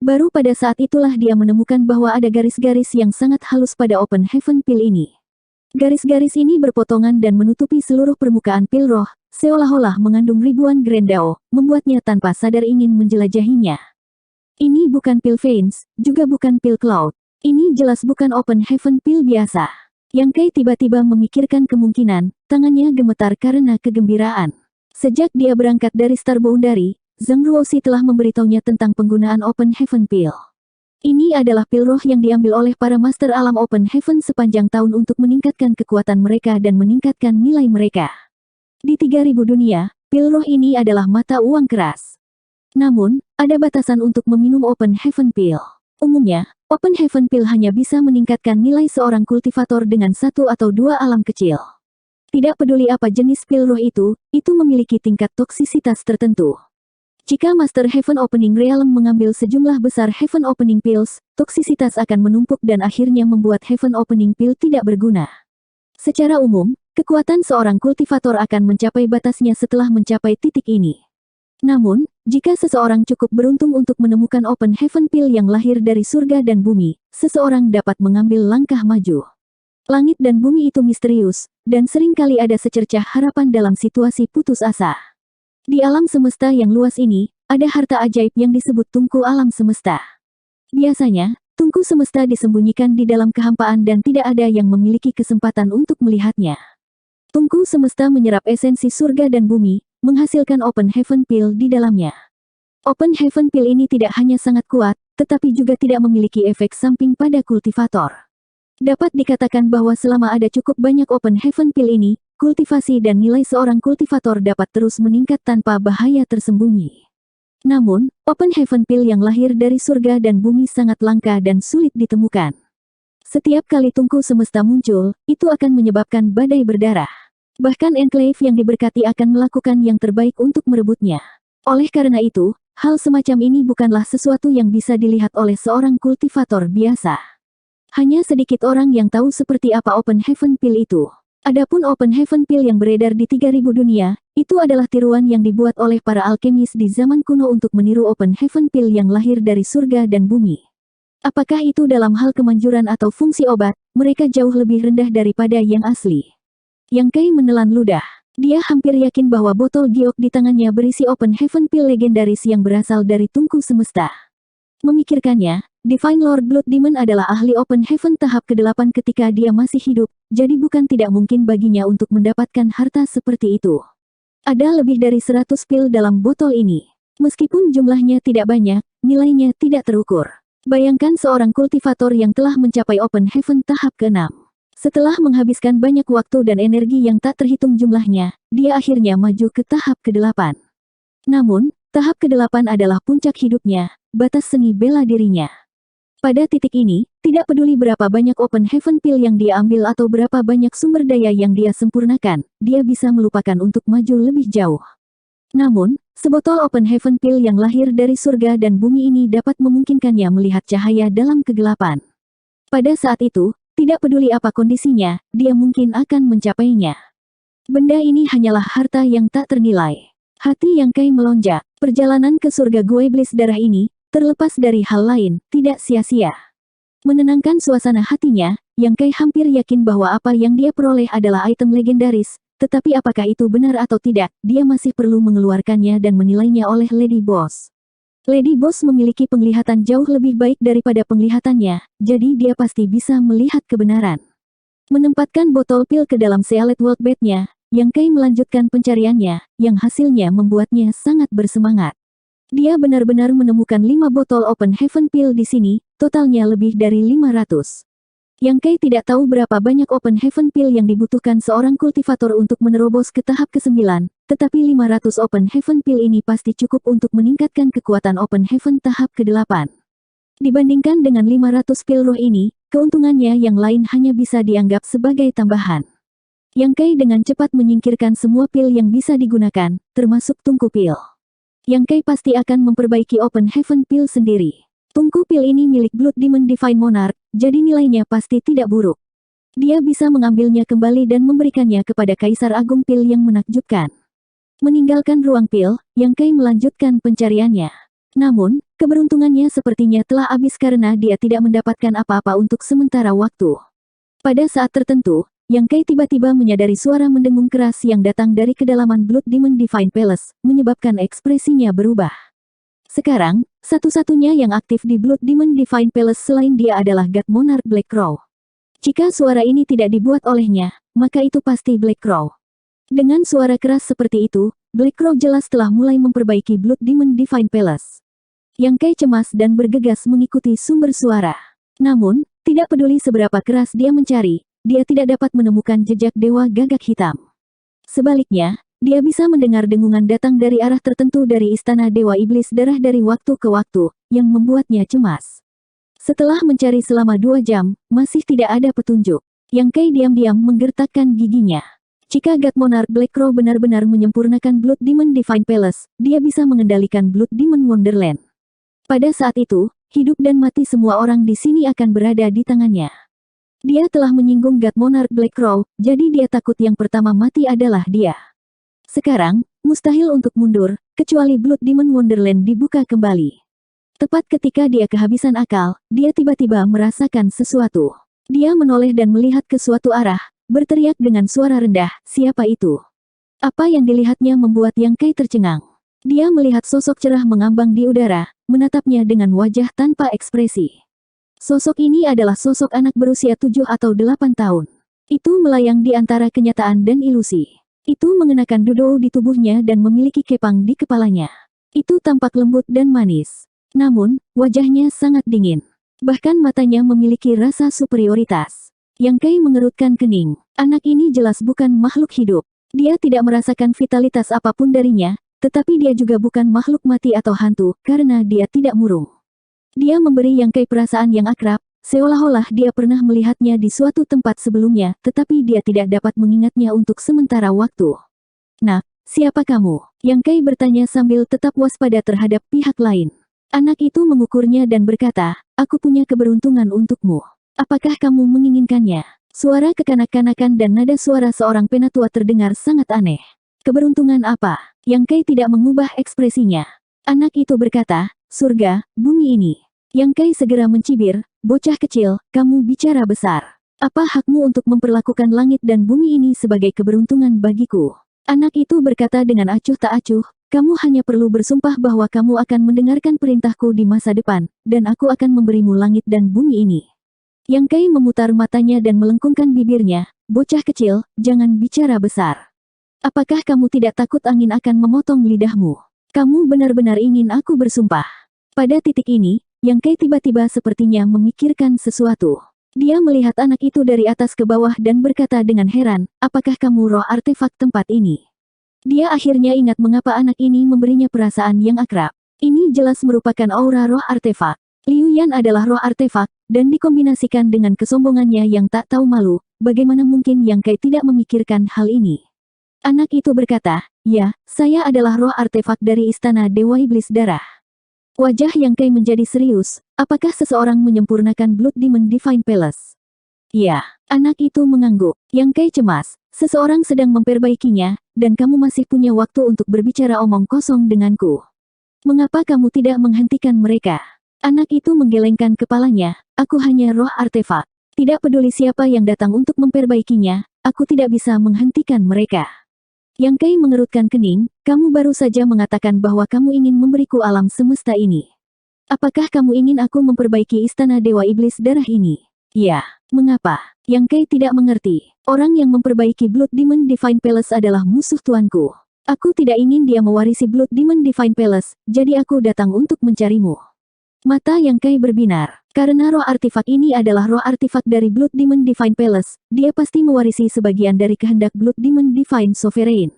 Baru pada saat itulah dia menemukan bahwa ada garis-garis yang sangat halus pada Open Heaven Pill ini. Garis-garis ini berpotongan dan menutupi seluruh permukaan pil roh, seolah-olah mengandung ribuan Grand Dao, membuatnya tanpa sadar ingin menjelajahinya. Ini bukan pil Veins, juga bukan pil Cloud. Ini jelas bukan Open Heaven pil biasa. Yang Kai tiba-tiba memikirkan kemungkinan, tangannya gemetar karena kegembiraan. Sejak dia berangkat dari Star Boundary, Zhang Ruoxi telah memberitahunya tentang penggunaan Open Heaven Pill. Ini adalah pil roh yang diambil oleh para master alam Open Heaven sepanjang tahun untuk meningkatkan kekuatan mereka dan meningkatkan nilai mereka. Di 3000 dunia, pil roh ini adalah mata uang keras. Namun, ada batasan untuk meminum Open Heaven Pill. Umumnya, Open Heaven Pill hanya bisa meningkatkan nilai seorang kultivator dengan 1 atau 2 alam kecil. Tidak peduli apa jenis pil roh itu memiliki tingkat toksisitas tertentu. Jika Master Heaven Opening Realm mengambil sejumlah besar Heaven Opening Pills, toksisitas akan menumpuk dan akhirnya membuat Heaven Opening Pill tidak berguna. Secara umum, kekuatan seorang kultivator akan mencapai batasnya setelah mencapai titik ini. Namun, jika seseorang cukup beruntung untuk menemukan Open Heaven Pill yang lahir dari surga dan bumi, seseorang dapat mengambil langkah maju. Langit dan bumi itu misterius, dan seringkali ada secercah harapan dalam situasi putus asa. Di alam semesta yang luas ini, ada harta ajaib yang disebut tungku alam semesta. Biasanya, tungku semesta disembunyikan di dalam kehampaan dan tidak ada yang memiliki kesempatan untuk melihatnya. Tungku semesta menyerap esensi surga dan bumi, menghasilkan Open Heaven Pill di dalamnya. Open Heaven Pill ini tidak hanya sangat kuat, tetapi juga tidak memiliki efek samping pada kultivator. Dapat dikatakan bahwa selama ada cukup banyak Open Heaven Pill ini, kultivasi dan nilai seorang kultivator dapat terus meningkat tanpa bahaya tersembunyi. Namun, Open Heaven Pill yang lahir dari surga dan bumi sangat langka dan sulit ditemukan. Setiap kali tungku semesta muncul, itu akan menyebabkan badai berdarah. Bahkan Enclave yang diberkati akan melakukan yang terbaik untuk merebutnya. Oleh karena itu, hal semacam ini bukanlah sesuatu yang bisa dilihat oleh seorang kultivator biasa. Hanya sedikit orang yang tahu seperti apa Open Heaven Pill itu. Adapun Open Heaven Pill yang beredar di 3000 dunia, itu adalah tiruan yang dibuat oleh para alkemis di zaman kuno untuk meniru Open Heaven Pill yang lahir dari surga dan bumi. Apakah itu dalam hal kemanjuran atau fungsi obat, mereka jauh lebih rendah daripada yang asli. Yang Kai menelan ludah. Dia hampir yakin bahwa botol giok di tangannya berisi Open Heaven Pill legendaris yang berasal dari tungku semesta. Memikirkannya, Divine Lord Blood Demon adalah ahli Open Heaven tahap ke-8 ketika dia masih hidup, jadi bukan tidak mungkin baginya untuk mendapatkan harta seperti itu. Ada lebih dari 100 pil dalam botol ini. Meskipun jumlahnya tidak banyak, nilainya tidak terukur. Bayangkan seorang kultivator yang telah mencapai Open Heaven tahap ke-6. Setelah menghabiskan banyak waktu dan energi yang tak terhitung jumlahnya, dia akhirnya maju ke tahap ke-8. Namun, tahap ke-8 adalah puncak hidupnya, batas seni bela dirinya. Pada titik ini, tidak peduli berapa banyak Open Heaven Pill yang dia ambil atau berapa banyak sumber daya yang dia sempurnakan, dia bisa melupakan untuk maju lebih jauh. Namun, sebotol Open Heaven Pill yang lahir dari surga dan bumi ini dapat memungkinkannya melihat cahaya dalam kegelapan. Pada saat itu, tidak peduli apa kondisinya, dia mungkin akan mencapainya. Benda ini hanyalah harta yang tak ternilai. Hati Yang Kai melonjak. Perjalanan ke surga Gua Iblis Darah ini, terlepas dari hal lain, tidak sia-sia. Menenangkan suasana hatinya, Yang Kai hampir yakin bahwa apa yang dia peroleh adalah item legendaris, tetapi apakah itu benar atau tidak, dia masih perlu mengeluarkannya dan menilainya oleh Lady Boss. Lady Boss memiliki penglihatan jauh lebih baik daripada penglihatannya, jadi dia pasti bisa melihat kebenaran. Menempatkan botol pil ke dalam Sealet World Bed-nya, Yang Kai melanjutkan pencariannya, yang hasilnya membuatnya sangat bersemangat. Dia benar-benar menemukan 5 botol Open Heaven Pill di sini, totalnya lebih dari 500. Yang Kai tidak tahu berapa banyak Open Heaven Pill yang dibutuhkan seorang kultivator untuk menerobos ke tahap ke-9, tetapi 500 Open Heaven Pill ini pasti cukup untuk meningkatkan kekuatan Open Heaven tahap ke-8. Dibandingkan dengan 500 pil roh ini, keuntungannya yang lain hanya bisa dianggap sebagai tambahan. Yang Kai dengan cepat menyingkirkan semua pil yang bisa digunakan, termasuk tungku pil. Yang Kai pasti akan memperbaiki Open Heaven Pill sendiri. Tungku pil ini milik Blood Demon Divine Monarch, jadi nilainya pasti tidak buruk. Dia bisa mengambilnya kembali dan memberikannya kepada Kaisar Agung Pil yang menakjubkan. Meninggalkan ruang pil, Yang Kai melanjutkan pencariannya. Namun, keberuntungannya sepertinya telah habis karena dia tidak mendapatkan apa-apa untuk sementara waktu. Pada saat tertentu, Yang Kai tiba-tiba menyadari suara mendengung keras yang datang dari kedalaman Blood Demon Divine Palace, menyebabkan ekspresinya berubah. Sekarang, Satu-satunya yang aktif di Blood Demon Divine Palace selain dia adalah God Monarch Black Crow. Jika suara ini tidak dibuat olehnya, maka itu pasti Black Crow. Dengan suara keras seperti itu, Black Crow jelas telah mulai memperbaiki Blood Demon Divine Palace. Yang Kai cemas dan bergegas mengikuti sumber suara. Namun, tidak peduli seberapa keras dia mencari, dia tidak dapat menemukan jejak Dewa Gagak Hitam. Sebaliknya, dia bisa mendengar dengungan datang dari arah tertentu dari istana Dewa Iblis Darah dari waktu ke waktu, yang membuatnya cemas. Setelah mencari selama 2 jam, masih tidak ada petunjuk. Yang Kai diam-diam menggertakkan giginya. Jika God Monarch Black Crow benar-benar menyempurnakan Blood Demon Divine Palace, dia bisa mengendalikan Blood Demon Wonderland. Pada saat itu, hidup dan mati semua orang di sini akan berada di tangannya. Dia telah menyinggung God Monarch Black Crow, jadi dia takut yang pertama mati adalah dia. Sekarang, mustahil untuk mundur, kecuali Blood Demon Wonderland dibuka kembali. Tepat ketika dia kehabisan akal, dia tiba-tiba merasakan sesuatu. Dia menoleh dan melihat ke suatu arah, berteriak dengan suara rendah, "Siapa itu?" Apa yang dilihatnya membuat Yang Kai tercengang. Dia melihat sosok cerah mengambang di udara, menatapnya dengan wajah tanpa ekspresi. Sosok ini adalah sosok anak berusia 7 atau 8 tahun. Itu melayang di antara kenyataan dan ilusi. Itu mengenakan dudou di tubuhnya dan memiliki kepang di kepalanya. Itu tampak lembut dan manis. Namun, wajahnya sangat dingin. Bahkan matanya memiliki rasa superioritas. Yang Kai mengerutkan kening. Anak ini jelas bukan makhluk hidup. Dia tidak merasakan vitalitas apapun darinya, tetapi dia juga bukan makhluk mati atau hantu, karena dia tidak murung. Dia memberi Yang Kai perasaan yang akrab, seolah-olah dia pernah melihatnya di suatu tempat sebelumnya, tetapi dia tidak dapat mengingatnya untuk sementara waktu. "Nah, siapa kamu?" Yang Kai bertanya sambil tetap waspada terhadap pihak lain. Anak itu mengukurnya dan berkata, "Aku punya keberuntungan untukmu. Apakah kamu menginginkannya?" Suara kekanak-kanakan dan nada suara seorang penatua terdengar sangat aneh. "Keberuntungan apa?" Yang Kai tidak mengubah ekspresinya. Anak itu berkata, "Surga, bumi ini." Yang Kai segera mencibir, "Bocah kecil, kamu bicara besar. Apa hakmu untuk memperlakukan langit dan bumi ini sebagai keberuntungan bagiku?" Anak itu berkata dengan acuh tak acuh, "Kamu hanya perlu bersumpah bahwa kamu akan mendengarkan perintahku di masa depan, dan aku akan memberimu langit dan bumi ini." Yang Kai memutar matanya dan melengkungkan bibirnya, "Bocah kecil, jangan bicara besar. Apakah kamu tidak takut angin akan memotong lidahmu? Kamu benar-benar ingin aku bersumpah?" Pada titik ini, Yang Kai tiba-tiba sepertinya memikirkan sesuatu. Dia melihat anak itu dari atas ke bawah dan berkata dengan heran, "Apakah kamu roh artefak tempat ini?" Dia akhirnya ingat mengapa anak ini memberinya perasaan yang akrab. Ini jelas merupakan aura roh artefak. Liu Yan adalah roh artefak, dan dikombinasikan dengan kesombongannya yang tak tahu malu, bagaimana mungkin Yang Kai tidak memikirkan hal ini? Anak itu berkata, "Ya, saya adalah roh artefak dari istana Dewa Iblis Darah." Wajah Yang Kai menjadi serius, "Apakah seseorang menyempurnakan Blood Demon Divine Palace?" "Ya." Anak itu mengangguk. Yang Kai cemas, "Seseorang sedang memperbaikinya, dan kamu masih punya waktu untuk berbicara omong kosong denganku. Mengapa kamu tidak menghentikan mereka?" Anak itu menggelengkan kepalanya, "Aku hanya roh artefak. Tidak peduli siapa yang datang untuk memperbaikinya, aku tidak bisa menghentikan mereka." Yang Kai mengerutkan kening, "Kamu baru saja mengatakan bahwa kamu ingin memberiku alam semesta ini. Apakah kamu ingin aku memperbaiki istana Dewa Iblis Darah ini?" "Ya." "Mengapa?" Yang Kai tidak mengerti. "Orang yang memperbaiki Blood Demon Divine Palace adalah musuh tuanku. Aku tidak ingin dia mewarisi Blood Demon Divine Palace, jadi aku datang untuk mencarimu." Mata Yang Kai berbinar. Karena roh artefak ini adalah roh artefak dari Blood Demon Divine Palace, dia pasti mewarisi sebagian dari kehendak Blood Demon Divine Sovereign.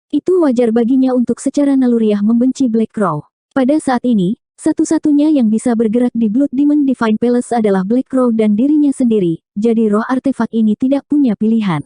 Itu wajar baginya untuk secara naluriah membenci Black Crow. Pada saat ini, satu-satunya yang bisa bergerak di Blood Demon Divine Palace adalah Black Crow dan dirinya sendiri, jadi roh artefak ini tidak punya pilihan.